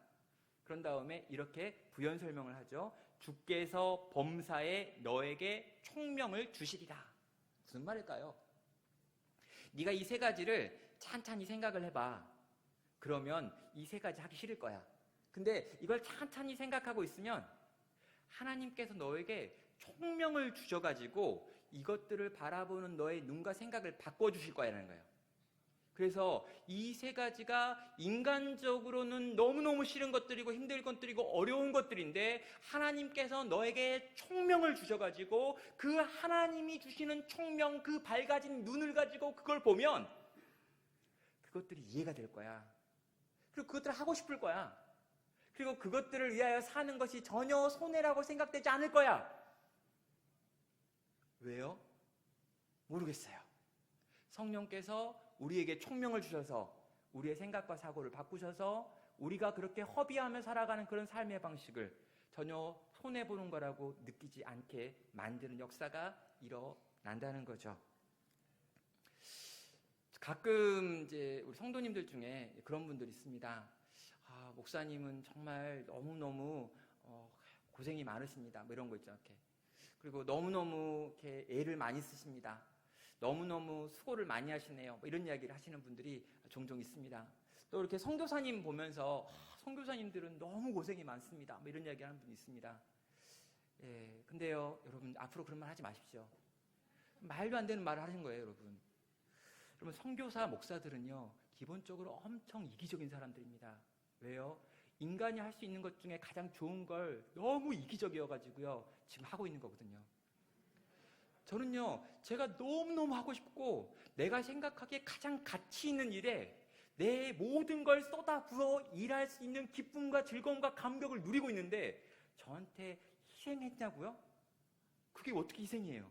그런 다음에 이렇게 부연 설명을 하죠. 주께서 범사에 너에게 총명을 주시리라. 무슨 말일까요? 네가 이 세 가지를 찬찬히 생각을 해봐. 그러면 이 세 가지 하기 싫을 거야. 근데 이걸 찬찬히 생각하고 있으면 하나님께서 너에게 총명을 주셔가지고 이것들을 바라보는 너의 눈과 생각을 바꿔주실 거라는 거예요. 그래서 이 세 가지가 인간적으로는 너무너무 싫은 것들이고 힘들 것들이고 어려운 것들인데 하나님께서 너에게 총명을 주셔가지고 그 하나님이 주시는 총명, 그 밝아진 눈을 가지고 그걸 보면 그것들이 이해가 될 거야. 그리고 그것들을 하고 싶을 거야. 그리고 그것들을 위하여 사는 것이 전혀 손해라고 생각되지 않을 거야. 왜요? 모르겠어요. 성령께서 우리에게 총명을 주셔서 우리의 생각과 사고를 바꾸셔서 우리가 그렇게 허비하며 살아가는 그런 삶의 방식을 전혀 손해보는 거라고 느끼지 않게 만드는 역사가 일어난다는 거죠. 가끔 이제 우리 성도님들 중에 그런 분들이 있습니다. 아, 목사님은 정말 너무너무 고생이 많으십니다. 뭐 이런 거 있죠. 이렇게. 그리고 너무너무 이렇게 애를 많이 쓰십니다. 너무너무 수고를 많이 하시네요. 뭐 이런 이야기를 하시는 분들이 종종 있습니다. 또 이렇게 선교사님 보면서 선교사님들은 너무 고생이 많습니다. 뭐 이런 이야기 하는 분이 있습니다. 예, 근데요, 여러분 앞으로 그런 말 하지 마십시오. 말도 안 되는 말을 하는 거예요, 여러분. 여러분 선교사 목사들은요, 기본적으로 엄청 이기적인 사람들입니다. 왜요? 인간이 할 수 있는 것 중에 가장 좋은 걸 너무 이기적이어가지고요, 지금 하고 있는 거거든요. 저는요, 제가 너무너무 하고 싶고 내가 생각하기에 가장 가치 있는 일에 내 모든 걸 쏟아부어 일할 수 있는 기쁨과 즐거움과 감격을 누리고 있는데 저한테 희생했냐고요? 그게 어떻게 희생이에요?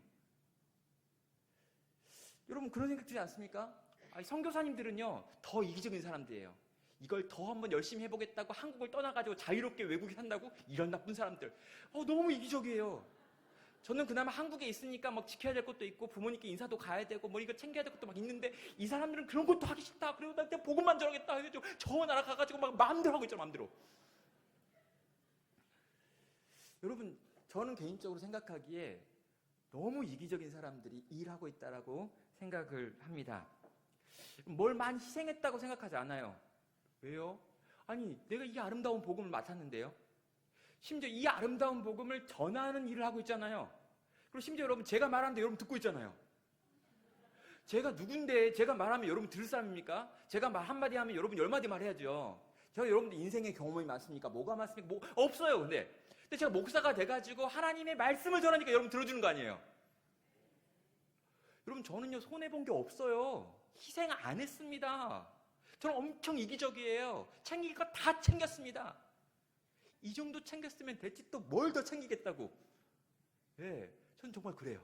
여러분 그런 생각 들지 않습니까? 선교사님들은요, 더 이기적인 사람들이에요. 이걸 더 한번 열심히 해보겠다고 한국을 떠나가지고 자유롭게 외국에 산다고? 이런 나쁜 사람들. 너무 이기적이에요. 저는 그나마 한국에 있으니까 막 지켜야 될 것도 있고 부모님께 인사도 가야 되고 뭐 이거 챙겨야 될 것도 막 있는데, 이 사람들은 그런 것도 하기 싫다. 그리고 나한테 복음만 전하겠다 해가지고 저 나라 가가지고 막 마음대로 하고 있죠, 마음대로. 여러분 저는 개인적으로 생각하기에 너무 이기적인 사람들이 일하고 있다라고 생각을 합니다. 뭘 많이 희생했다고 생각하지 않아요. 왜요? 아니 내가 이 아름다운 복음을 맡았는데요, 심지어 이 아름다운 복음을 전하는 일을 하고 있잖아요. 그리고 심지어 여러분 제가 말하는데 여러분 듣고 있잖아요. 제가 누군데 제가 말하면 여러분 들을 사람입니까? 제가 말 한마디 하면 여러분 10마디 말해야죠. 제가 여러분들 인생의 경험이 많습니까? 뭐가 많습니까? 뭐 없어요. 근데 제가 목사가 돼가지고 하나님의 말씀을 전하니까 여러분 들어주는 거 아니에요? 여러분 저는요 손해본 게 없어요. 희생 안 했습니다. 저는 엄청 이기적이에요. 챙길 거 다 챙겼습니다. 이 정도 챙겼으면 됐지 또 뭘 더 챙기겠다고. 예, 전 정말 그래요.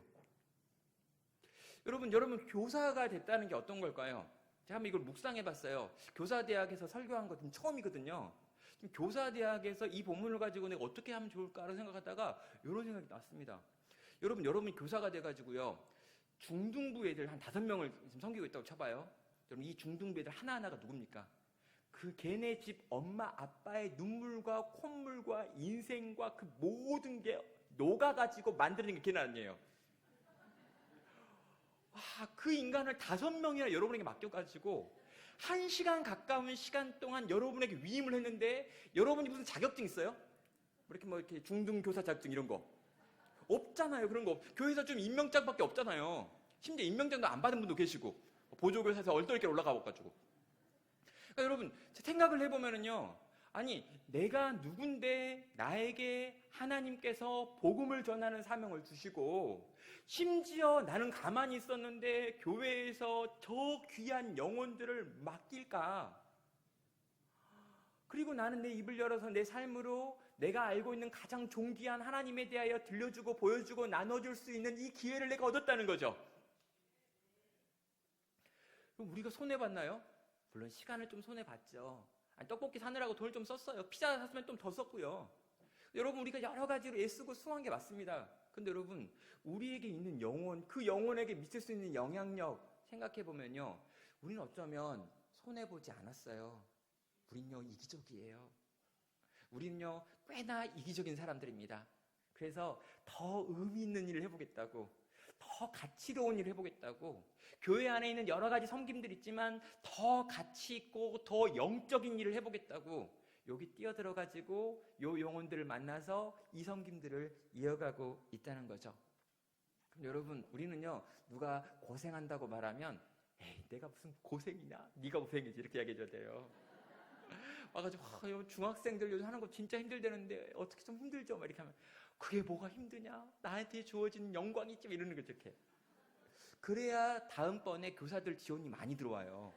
여러분 교사가 됐다는 게 어떤 걸까요? 제가 한번 이걸 묵상해봤어요. 교사대학에서 설교한 거 처음이거든요. 교사대학에서 이 본문을 가지고 내가 어떻게 하면 좋을까를 생각하다가 이런 생각이 났습니다. 여러분이 교사가 돼가지고요, 중등부 애들 한 5명을 지금 섬기고 있다고 쳐봐요. 여러분 이 중등부 애들 하나하나가 누굽니까? 그 걔네 집 엄마 아빠의 눈물과 콧물과 인생과 그 모든 게 녹아가지고 만드는 게 걔네 아니에요. 그 인간을 5명이나 여러분에게 맡겨가지고 1시간 가까운 시간 동안 여러분에게 위임을 했는데, 여러분이 무슨 자격증 있어요? 이렇게 중등교사 자격증 이런 거 없잖아요. 그런 거 교회에서 좀 임명장밖에 없잖아요. 심지어 임명장도 안 받은 분도 계시고 보조교사에서 얼떨결에 올라가가지고. 그러니까 여러분 생각을 해보면은요, 아니 내가 누군데 나에게 하나님께서 복음을 전하는 사명을 주시고, 심지어 나는 가만히 있었는데 교회에서 저 귀한 영혼들을 맡길까? 그리고 나는 내 입을 열어서 내 삶으로 내가 알고 있는 가장 존귀한 하나님에 대하여 들려주고 보여주고 나눠줄 수 있는 이 기회를 내가 얻었다는 거죠. 그럼 우리가 손해봤나요? 물론 시간을 좀 손해봤죠. 떡볶이 사느라고 돈을 좀 썼어요. 피자 샀으면 좀 더 썼고요. 여러분 우리가 여러 가지로 애쓰고 수고한 게 맞습니다. 근데 여러분 우리에게 있는 영혼, 그 영혼에게 미칠 수 있는 영향력 생각해보면요, 우리는 어쩌면 손해보지 않았어요. 우린요 이기적이에요. 우리는요 꽤나 이기적인 사람들입니다. 그래서 더 의미 있는 일을 해보겠다고, 더 가치로운 일을 해보겠다고, 교회 안에 있는 여러 가지 섬김들 있지만 더 가치 있고 더 영적인 일을 해보겠다고 여기 뛰어들어가지고 요 영혼들을 만나서 이 섬김들을 이어가고 있다는 거죠. 그럼 여러분 우리는요, 누가 고생한다고 말하면 에이 내가 무슨 고생이냐, 네가 고생이지 이렇게 이야기해줘야 돼요. 와가지고 중학생들 요즘 하는 거 진짜 힘들다는데 어떻게 좀 힘들죠? 막 이렇게 하면 그게 뭐가 힘드냐? 나한테 주어진 영광이 있지, 이러는 거죠. 이렇게. 그래야 다음번에 교사들 지원이 많이 들어와요.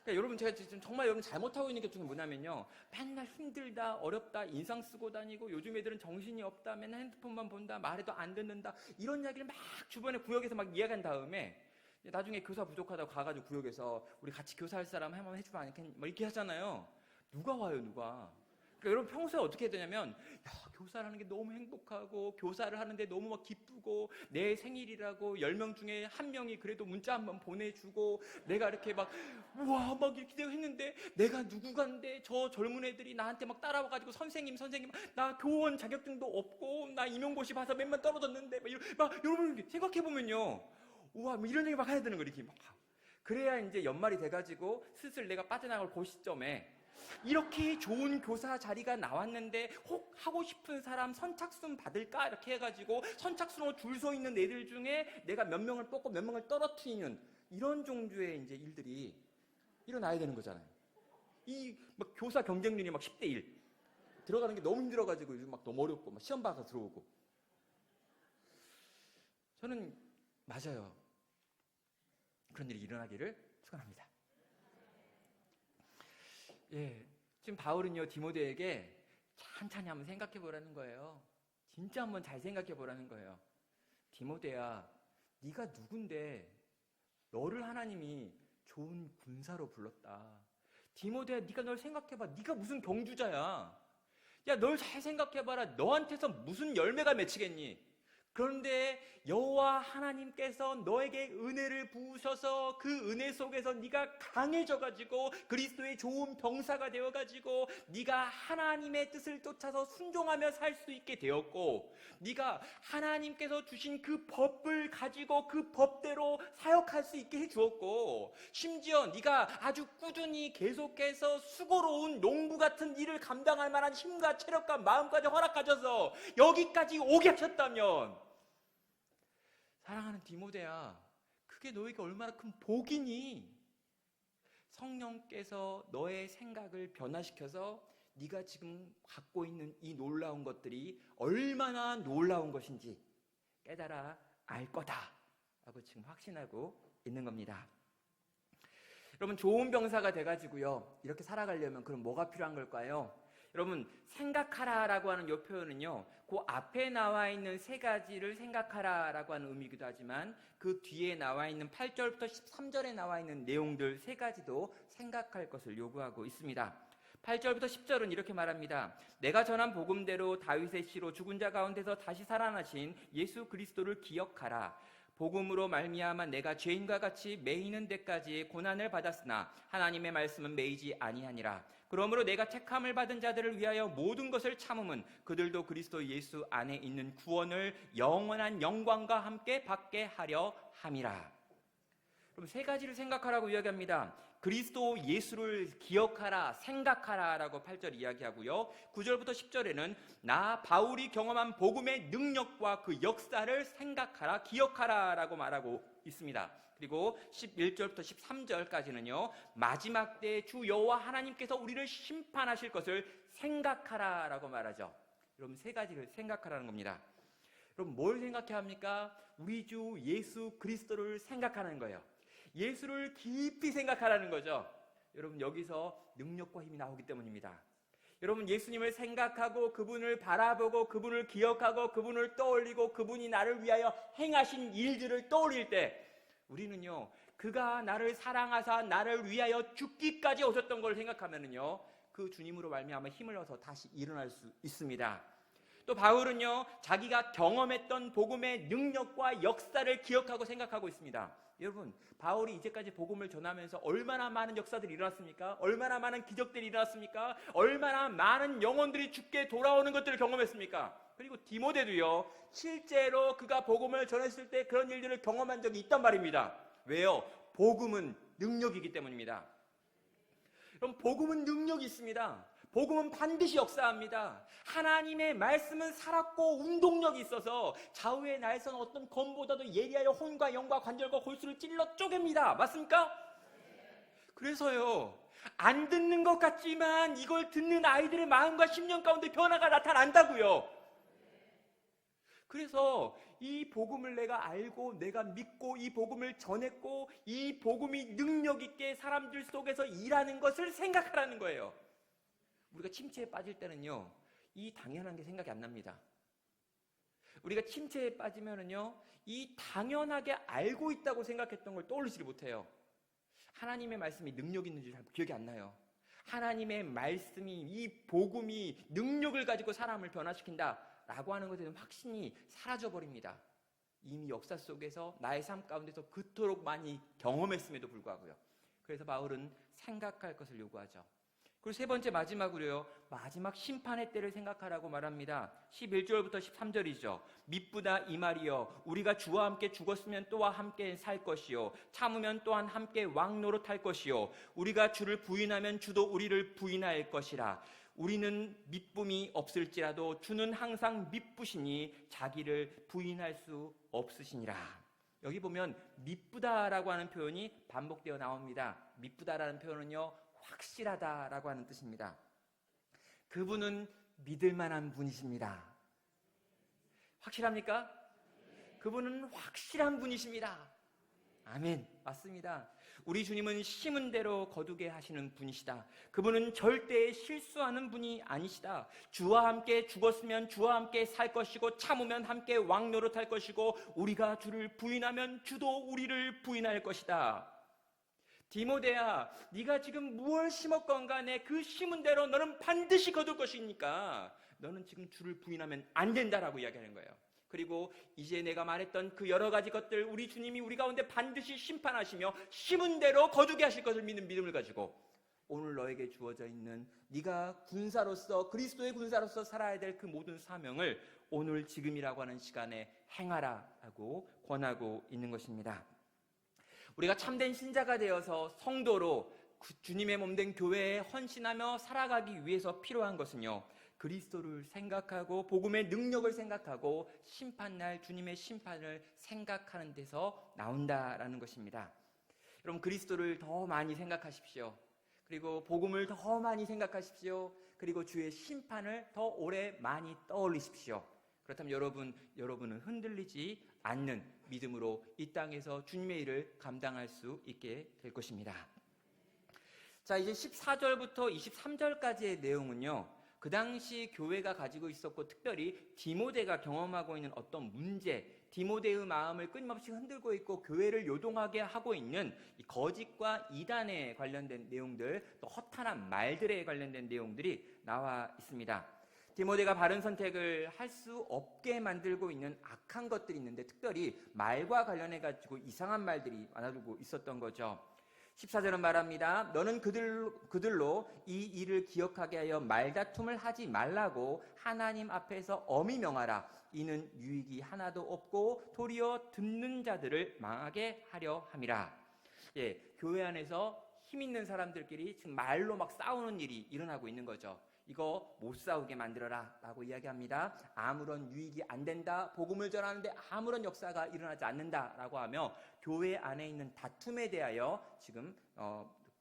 그러니까 여러분 제가 지금 정말 여러분 잘못하고 있는 게 중에 뭐냐면요, 맨날 힘들다 어렵다 인상 쓰고 다니고 요즘 애들은 정신이 없다 맨날 핸드폰만 본다 말해도 안 듣는다 이런 이야기를 막 주변에 구역에서 막 이야기한 다음에 나중에 교사 부족하다고 가가지고 구역에서 우리 같이 교사할 사람 한번 해주면 안 되겠니? 막 이렇게 하잖아요. 누가 와요, 누가? 그러니까 여러분 평소에 어떻게 해야 되냐면, 교사를 하는 게 너무 행복하고 교사를 하는데 너무 막 기쁘고 내 생일이라고 10명 중에 1명이 그래도 문자 한번 보내주고 내가 이렇게 막 우와 막 이렇게 했는데 내가 누구간데 저 젊은 애들이 나한테 막 따라와가지고 선생님 나 교원 자격증도 없고 나 임용고시 봐서 맨날 떨어졌는데 막 여러분 생각해보면요, 우와 뭐 이런 얘기 막 해야 되는 거 이렇게 막. 그래야 이제 연말이 돼가지고 슬슬 내가 빠져나갈 그 시점에 이렇게 좋은 교사 자리가 나왔는데 혹 하고 싶은 사람 선착순 받을까? 이렇게 해가지고 선착순으로 줄 서 있는 애들 중에 내가 몇 명을 뽑고 몇 명을 떨어뜨리는 이런 종류의 이제 일들이 일어나야 되는 거잖아요. 이 막 교사 경쟁률이 막 10대 1 들어가는 게 너무 힘들어가지고 요즘 막 너무 어렵고 막 시험 봐서 들어오고. 저는 맞아요. 그런 일이 일어나기를 축원합니다. 예, 지금 바울은요 디모데에게 찬찬히 한번 생각해 보라는 거예요. 진짜 한번 잘 생각해 보라는 거예요. 디모데야, 네가 누군데 너를 하나님이 좋은 군사로 불렀다. 디모데야, 네가 널 생각해봐. 네가 무슨 경주자야. 야, 널 잘 생각해봐라. 너한테서 무슨 열매가 맺히겠니? 그런데 여호와 하나님께서 너에게 은혜를 부으셔서 그 은혜 속에서 네가 강해져가지고 그리스도의 좋은 병사가 되어가지고 네가 하나님의 뜻을 쫓아서 순종하며 살 수 있게 되었고, 네가 하나님께서 주신 그 법을 가지고 그 법대로 사역할 수 있게 해주었고, 심지어 네가 아주 꾸준히 계속해서 수고로운 농부 같은 일을 감당할 만한 힘과 체력과 마음까지 허락하셔서 여기까지 오게 하셨다면, 사랑하는 디모데야, 그게 너에게 얼마나 큰 복이니? 성령께서 너의 생각을 변화시켜서 네가 지금 갖고 있는 이 놀라운 것들이 얼마나 놀라운 것인지 깨달아 알 거다 라고 지금 확신하고 있는 겁니다. 여러분, 좋은 병사가 돼가지고요 이렇게 살아가려면 그럼 뭐가 필요한 걸까요? 여러분, 생각하라라고 하는 이 표현은요, 그 앞에 나와 있는 세 가지를 생각하라라고 하는 의미이기도 하지만 그 뒤에 나와 있는 8절부터 13절에 나와 있는 내용들 세 가지도 생각할 것을 요구하고 있습니다. 8절부터 10절은 이렇게 말합니다. 내가 전한 복음대로 다윗의 씨로 죽은 자 가운데서 다시 살아나신 예수 그리스도를 기억하라. 복음으로 말미암아 내가 죄인과 같이 매이는 데까지 고난을 받았으나 하나님의 말씀은 매이지 아니하니라. 그러므로 내가 택함을 받은 자들을 위하여 모든 것을 참음은 그들도 그리스도 예수 안에 있는 구원을 영원한 영광과 함께 받게 하려 함이라. 그럼 세 가지를 생각하라고 이야기합니다. 그리스도 예수를 기억하라, 생각하라 라고 8절 이야기하고요, 9절부터 10절에는 나 바울이 경험한 복음의 능력과 그 역사를 생각하라, 기억하라 라고 말하고 있습니다. 그리고 11절부터 13절까지는요 마지막 때 주 여호와 하나님께서 우리를 심판하실 것을 생각하라 라고 말하죠. 여러분, 세 가지를 생각하라는 겁니다. 그럼 뭘 생각해야 합니까? 우리 주 예수 그리스도를 생각하는 거예요. 예수를 깊이 생각하라는 거죠. 여러분, 여기서 능력과 힘이 나오기 때문입니다. 여러분, 예수님을 생각하고 그분을 바라보고 그분을 기억하고 그분을 떠올리고 그분이 나를 위하여 행하신 일들을 떠올릴 때 우리는요 그가 나를 사랑하사 나를 위하여 죽기까지 오셨던 걸 생각하면은요 그 주님으로 말미암아 힘을 얻어 다시 일어날 수 있습니다. 또 바울은요 자기가 경험했던 복음의 능력과 역사를 기억하고 생각하고 있습니다. 여러분, 바울이 이제까지 복음을 전하면서 얼마나 많은 역사들이 일어났습니까? 얼마나 많은 기적들이 일어났습니까? 얼마나 많은 영혼들이 죽게 돌아오는 것들을 경험했습니까? 그리고 디모데도요 실제로 그가 복음을 전했을 때 그런 일들을 경험한 적이 있단 말입니다. 왜요? 복음은 능력이기 때문입니다. 그럼 복음은 능력이 있습니다. 복음은 반드시 역사합니다. 하나님의 말씀은 살았고 운동력이 있어서 좌우의 날선 어떤 검보다도 예리하여 혼과 영과 관절과 골수를 찔러 쪼갭니다. 맞습니까? 그래서요 안 듣는 것 같지만 이걸 듣는 아이들의 마음과 심령 가운데 변화가 나타난다고요. 그래서 이 복음을 내가 알고 내가 믿고 이 복음을 전했고 이 복음이 능력 있게 사람들 속에서 일하는 것을 생각하라는 거예요. 우리가 침체에 빠질 때는요 이 당연한 게 생각이 안 납니다. 우리가 침체에 빠지면은요 이 당연하게 알고 있다고 생각했던 걸 떠올리지 못해요. 하나님의 말씀이 능력 있는지 잘 기억이 안 나요. 하나님의 말씀이 이 복음이 능력을 가지고 사람을 변화시킨다 라고 하는 것에 대한 확신이 사라져버립니다. 이미 역사 속에서 나의 삶 가운데서 그토록 많이 경험했음에도 불구하고요. 그래서 바울은 생각할 것을 요구하죠. 그리고 세 번째 마지막으로요. 마지막 심판의 때를 생각하라고 말합니다. 11절부터 13절이죠. 미쁘다 이 말이여 우리가 주와 함께 죽었으면 또한 함께 살 것이요 참으면 또한 함께 왕노릇할 것이요 우리가 주를 부인하면 주도 우리를 부인할 것이라. 우리는 미쁨이 없을지라도 주는 항상 미쁘시니 자기를 부인할 수 없으시니라. 여기 보면 미쁘다라고 하는 표현이 반복되어 나옵니다. 미쁘다라는 표현은요, 확실하다라고 하는 뜻입니다. 그분은 믿을 만한 분이십니다. 확실합니까? 그분은 확실한 분이십니다. 아멘. 맞습니다. 우리 주님은 심은 대로 거두게 하시는 분이시다. 그분은 절대 실수하는 분이 아니시다. 주와 함께 죽었으면 주와 함께 살 것이고 참으면 함께 왕노릇할 것이고 우리가 주를 부인하면 주도 우리를 부인할 것이다. 디모데야, 네가 지금 무엇을 심었건 간에 그 심은 대로 너는 반드시 거둘 것이니까 너는 지금 주를 부인하면 안 된다라고 이야기하는 거예요. 그리고 이제 내가 말했던 그 여러 가지 것들 우리 주님이 우리 가운데 반드시 심판하시며 심은 대로 거두게 하실 것을 믿는 믿음을 가지고 오늘 너에게 주어져 있는 네가 군사로서 그리스도의 군사로서 살아야 될 그 모든 사명을 오늘 지금이라고 하는 시간에 행하라라고 권하고 있는 것입니다. 우리가 참된 신자가 되어서 성도로 주님의 몸된 교회에 헌신하며 살아가기 위해서 필요한 것은요, 그리스도를 생각하고 복음의 능력을 생각하고 심판날 주님의 심판을 생각하는 데서 나온다라는 것입니다. 여러분, 그리스도를 더 많이 생각하십시오. 그리고 복음을 더 많이 생각하십시오. 그리고 주의 심판을 더 오래 많이 떠올리십시오. 그렇다면 여러분은 흔들리지 않는 믿음으로 이 땅에서 주님의 일을 감당할 수 있게 될 것입니다. 자, 이제 14절부터 23절까지의 내용은요, 그 당시 교회가 가지고 있었고 특별히 디모데가 경험하고 있는 어떤 문제, 디모데의 마음을 끊임없이 흔들고 있고 교회를 요동하게 하고 있는 이 거짓과 이단에 관련된 내용들, 또 허탄한 말들에 관련된 내용들이 나와 있습니다. 디모데가 바른 선택을 할 수 없게 만들고 있는 악한 것들이 있는데 특별히 말과 관련해가지고 이상한 말들이 많아지고 있었던 거죠. 14절은 말합니다. 너는 그들로 이 일을 기억하게 하여 말다툼을 하지 말라고 하나님 앞에서 엄히 명하라. 이는 유익이 하나도 없고 도리어 듣는 자들을 망하게 하려 함이라. 예, 교회 안에서 힘 있는 사람들끼리 지금 말로 막 싸우는 일이 일어나고 있는 거죠. 이거 못 싸우게 만들어라 라고 이야기합니다. 아무런 유익이 안 된다, 복음을 전하는데 아무런 역사가 일어나지 않는다 라고 하며 교회 안에 있는 다툼에 대하여 지금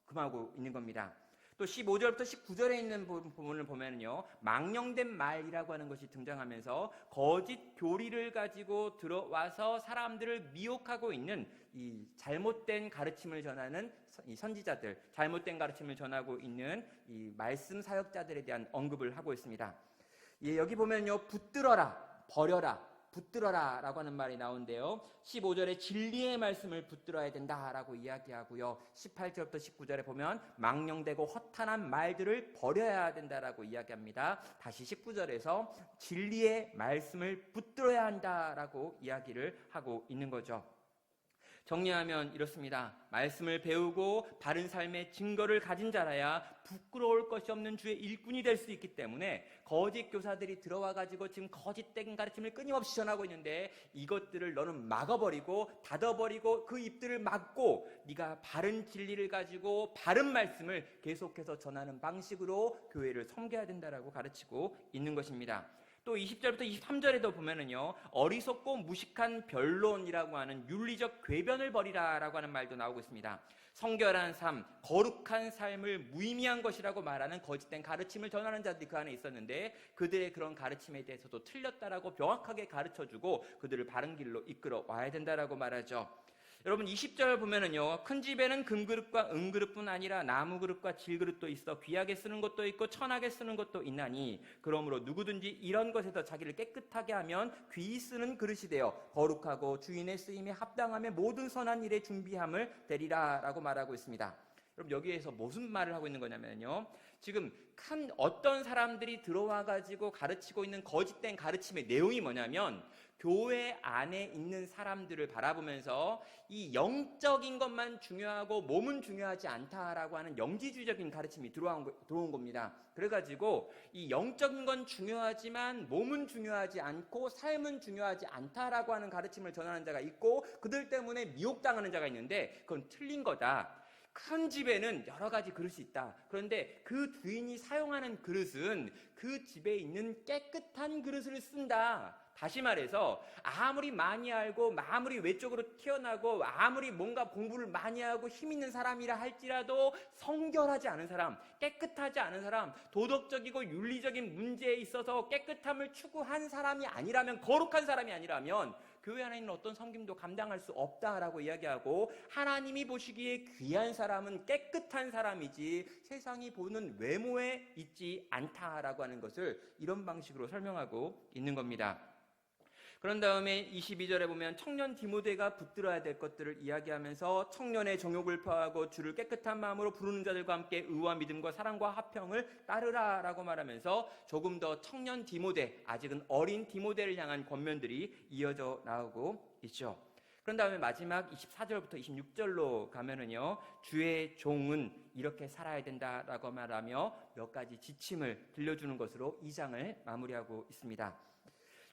금하고 있는 겁니다. 또 15절부터 19절에 있는 부분을 보면요, 망령된 말이라고 하는 것이 등장하면서 거짓 교리를 가지고 들어와서 사람들을 미혹하고 있는 이 잘못된 가르침을 전하는 이 선지자들, 잘못된 가르침을 전하고 있는 이 말씀 사역자들에 대한 언급을 하고 있습니다. 예, 여기 보면요, 붙들어라, 버려라, 붙들어라 라고 하는 말이 나오는데요, 15절에 진리의 말씀을 붙들어야 된다라고 이야기하고요, 18절부터 19절에 보면 망령되고 허탄한 말들을 버려야 된다라고 이야기합니다. 다시 19절에서 진리의 말씀을 붙들어야 한다라고 이야기를 하고 있는 거죠. 정리하면 이렇습니다. 말씀을 배우고 바른 삶의 증거를 가진 자라야 부끄러울 것이 없는 주의 일꾼이 될 수 있기 때문에 거짓 교사들이 들어와가지고 지금 거짓된 가르침을 끊임없이 전하고 있는데 이것들을 너는 막아버리고 닫아버리고 그 입들을 막고 네가 바른 진리를 가지고 바른 말씀을 계속해서 전하는 방식으로 교회를 섬겨야 된다라고 가르치고 있는 것입니다. 또 20절부터 23절에도 보면은요, 어리석고 무식한 변론이라고 하는 윤리적 궤변을 버리라라고 하는 말도 나오고 있습니다. 성결한 삶, 거룩한 삶을 무의미한 것이라고 말하는 거짓된 가르침을 전하는 자들이 그 안에 있었는데 그들의 그런 가르침에 대해서도 틀렸다라고 명확하게 가르쳐주고 그들을 바른 길로 이끌어 와야 된다라고 말하죠. 여러분 20절 보면은요, 큰 집에는 금그릇과 은그릇뿐 아니라 나무그릇과 질그릇도 있어 귀하게 쓰는 것도 있고 천하게 쓰는 것도 있나니 그러므로 누구든지 이런 것에서 자기를 깨끗하게 하면 귀히 쓰는 그릇이 되어 거룩하고 주인의 쓰임에 합당하며 모든 선한 일에 준비함을 되리라 라고 말하고 있습니다. 여러분 여기에서 무슨 말을 하고 있는 거냐면요, 지금 큰 어떤 사람들이 들어와 가지고 가르치고 있는 거짓된 가르침의 내용이 뭐냐면, 교회 안에 있는 사람들을 바라보면서 이 영적인 것만 중요하고 몸은 중요하지 않다라고 하는 영지주의적인 가르침이 들어온 겁니다. 그래가지고 이 영적인 건 중요하지만 몸은 중요하지 않고 삶은 중요하지 않다라고 하는 가르침을 전하는 자가 있고, 그들 때문에 미혹당하는 자가 있는데, 그건 틀린 거다. 큰 집에는 여러 가지 그릇이 있다. 그런데 그 주인이 사용하는 그릇은 그 집에 있는 깨끗한 그릇을 쓴다. 다시 말해서 아무리 많이 알고 아무리 외적으로 튀어나고 아무리 뭔가 공부를 많이 하고 힘 있는 사람이라 할지라도 성결하지 않은 사람, 깨끗하지 않은 사람, 도덕적이고 윤리적인 문제에 있어서 깨끗함을 추구한 사람이 아니라면, 거룩한 사람이 아니라면 교회 안에 있는 어떤 섬김도 감당할 수 없다라고 이야기하고, 하나님이 보시기에 귀한 사람은 깨끗한 사람이지 세상이 보는 외모에 있지 않다라고 하는 것을 이런 방식으로 설명하고 있는 겁니다. 그런 다음에 22절에 보면 청년 디모데가 붙들어야 될 것들을 이야기하면서, 청년의 정욕을 표하고 주를 깨끗한 마음으로 부르는 자들과 함께 의와 믿음과 사랑과 화평을 따르라 라고 말하면서, 조금 더 청년 디모데, 아직은 어린 디모데를 향한 권면들이 이어져 나오고 있죠. 그런 다음에 마지막 24절부터 26절로 가면은요, 주의 종은 이렇게 살아야 된다라고 말하며 몇 가지 지침을 들려주는 것으로 이 장을 마무리하고 있습니다.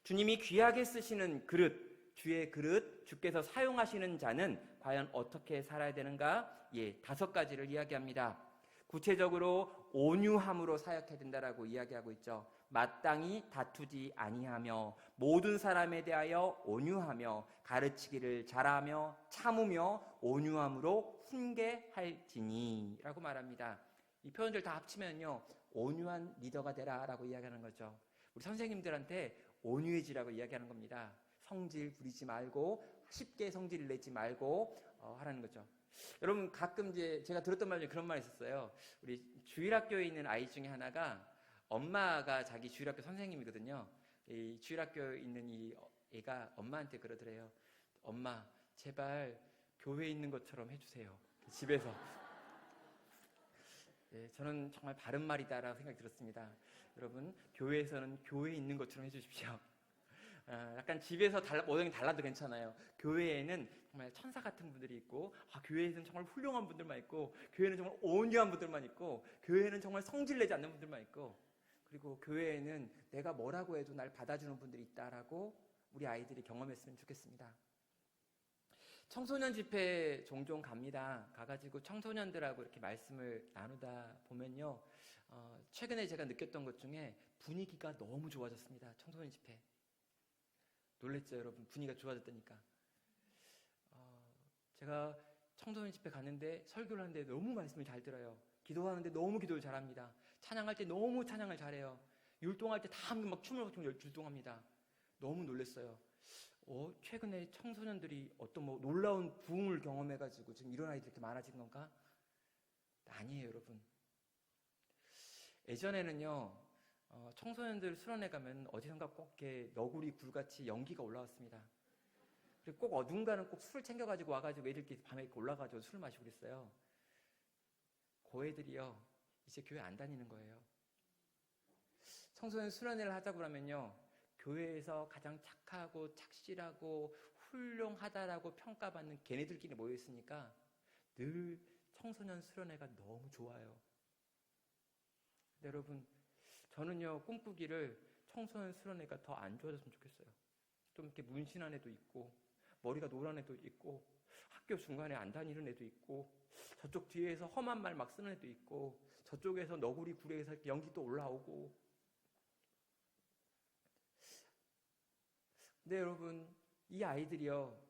주님이 귀하게 쓰시는 그릇, 주의 그릇, 주께서 사용하시는 자는 과연 어떻게 살아야 되는가? 5가지를 이야기합니다. 구체적으로 온유함으로 사역해야 된다라고 이야기하고 있죠. 마땅히 다투지 아니하며 모든 사람에 대하여 온유하며 가르치기를 잘하며 참으며 온유함으로 훈계할지니 라고 말합니다. 이 표현들 다 합치면요, 온유한 리더가 되라라고 이야기하는 거죠. 우리 선생님들한테 온유해지라고 이야기하는 겁니다. 성질 부리지 말고 쉽게 성질을 내지 말고 하라는 거죠. 여러분 가끔 이제 제가 들었던 말 중에 그런 말이 있었어요. 우리 주일학교에 있는 아이 중에 하나가, 엄마가 자기 주일학교 선생님이거든요. 이 주일학교에 있는 이 애가 엄마한테 그러더래요. 엄마, 제발 교회에 있는 것처럼 해주세요. 집에서. 저는 정말 바른 말이다라고 생각이 들었습니다. 여러분, 교회에서는 교회에 있는 것처럼 해주십시오. 약간 집에서 모양이 달라도 괜찮아요. 교회에는 정말 천사 같은 분들이 있고, 교회에는 정말 훌륭한 분들만 있고, 교회는 정말 온유한 분들만 있고, 교회는 정말 성질내지 않는 분들만 있고, 그리고 교회에는 내가 뭐라고 해도 날 받아주는 분들이 있다라고 우리 아이들이 경험했으면 좋겠습니다. 청소년 집회 종종 갑니다. 가가지고 청소년들하고 이렇게 말씀을 나누다 보면요, 최근에 제가 느꼈던 것 중에 분위기가 너무 좋아졌습니다. 청소년 집회. 놀랬죠, 여러분? 분위기가 좋아졌다니까. 제가 청소년 집회 갔는데 설교를 하는데 너무 말씀을 잘 들어요. 기도하는데 너무 기도를 잘합니다. 찬양할 때 너무 찬양을 잘해요. 율동할 때 다 막 춤을 율동합니다. 너무 놀랐어요. 최근에 청소년들이 어떤 놀라운 부흥을 경험해가지고 지금 이런 아이들이 이렇게 많아진 건가? 아니에요, 여러분. 예전에는요, 청소년들 수련회 가면 어디선가 꼭 이렇게 너구리 굴같이 연기가 올라왔습니다. 그리고 꼭 누군가는 꼭 술을 챙겨가지고 와가지고 애들끼리 밤에 이렇게 올라가지고 술을 마시고 그랬어요. 그 애들이요, 이제 교회 안 다니는 거예요. 청소년 수련회를 하자고 하면요, 교회에서 가장 착하고 착실하고 훌륭하다라고 평가받는 걔네들끼리 모여있으니까 늘 청소년 수련회가 너무 좋아요. 근데 여러분, 저는요, 꿈꾸기를 청소년 수련회가 더 안 좋아졌으면 좋겠어요. 좀 이렇게 문신한 애도 있고, 머리가 노란 애도 있고, 학교 중간에 안 다니는 애도 있고, 저쪽 뒤에서 험한 말 막 쓰는 애도 있고, 저쪽에서 너구리 굴에서 연기 또 올라오고. 근데 여러분, 이 아이들이요,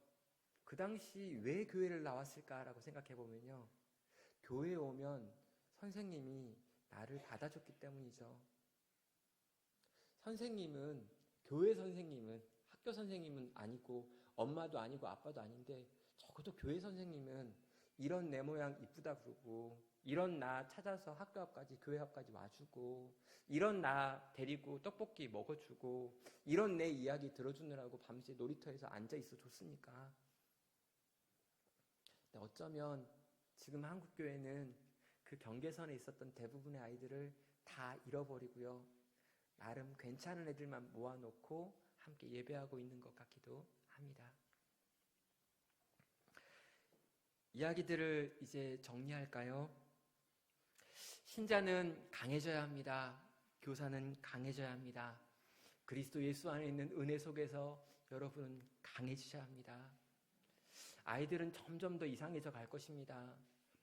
그 당시 왜 교회를 나왔을까라고 생각해보면요, 교회에 오면 선생님이 나를 받아줬기 때문이죠. 선생님은, 교회 선생님은, 학교 선생님은 아니고, 엄마도 아니고, 아빠도 아닌데, 적어도 교회 선생님은 이런 내 모양 이쁘다 그러고, 이런 나 찾아서 학교 앞까지, 교회 앞까지 와주고, 이런 나 데리고 떡볶이 먹어주고, 이런 내 이야기 들어주느라고 밤새 놀이터에서 앉아있어 줬으니까. 근데 어쩌면 지금 한국교회는 그 경계선에 있었던 대부분의 아이들을 다 잃어버리고요. 나름 괜찮은 애들만 모아놓고 함께 예배하고 있는 것 같기도 합니다. 이야기들을 이제 정리할까요? 신자는 강해져야 합니다. 교사는 강해져야 합니다. 그리스도 예수 안에 있는 은혜 속에서 여러분은 강해지셔야 합니다. 아이들은 점점 더 이상해져 갈 것입니다.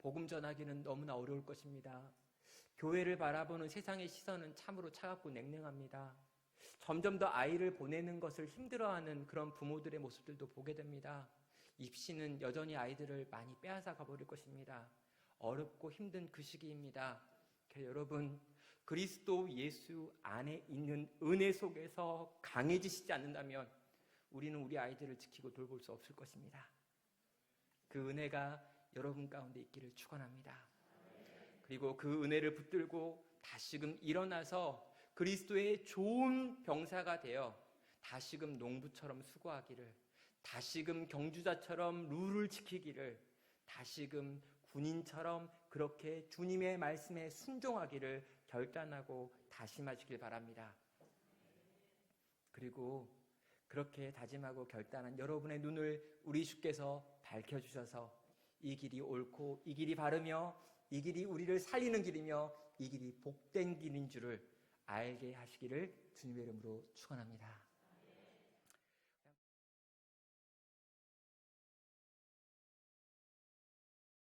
복음 전하기는 너무나 어려울 것입니다. 교회를 바라보는 세상의 시선은 참으로 차갑고 냉랭합니다. 점점 더 아이를 보내는 것을 힘들어하는 그런 부모들의 모습들도 보게 됩니다. 입시는 여전히 아이들을 많이 빼앗아 가버릴 것입니다. 어렵고 힘든 그 시기입니다. 여러분, 그리스도 예수 안에 있는 은혜 속에서 강해지시지 않는다면 우리는 우리 아이들을 지키고 돌볼 수 없을 것입니다. 그 은혜가 여러분 가운데 있기를 축원합니다. 그리고 그 은혜를 붙들고 다시금 일어나서 그리스도의 좋은 병사가 되어 다시금 농부처럼 수고하기를, 다시금 경주자처럼 룰을 지키기를, 다시금 군인처럼 그렇게 주님의 말씀에 순종하기를 결단하고 다짐하시길 바랍니다. 그리고 그렇게 다짐하고 결단한 여러분의 눈을 우리 주께서 밝혀주셔서 이 길이 옳고 이 길이 바르며 이 길이 우리를 살리는 길이며 이 길이 복된 길인 줄을 알게 하시기를 주님의 이름으로 축원합니다.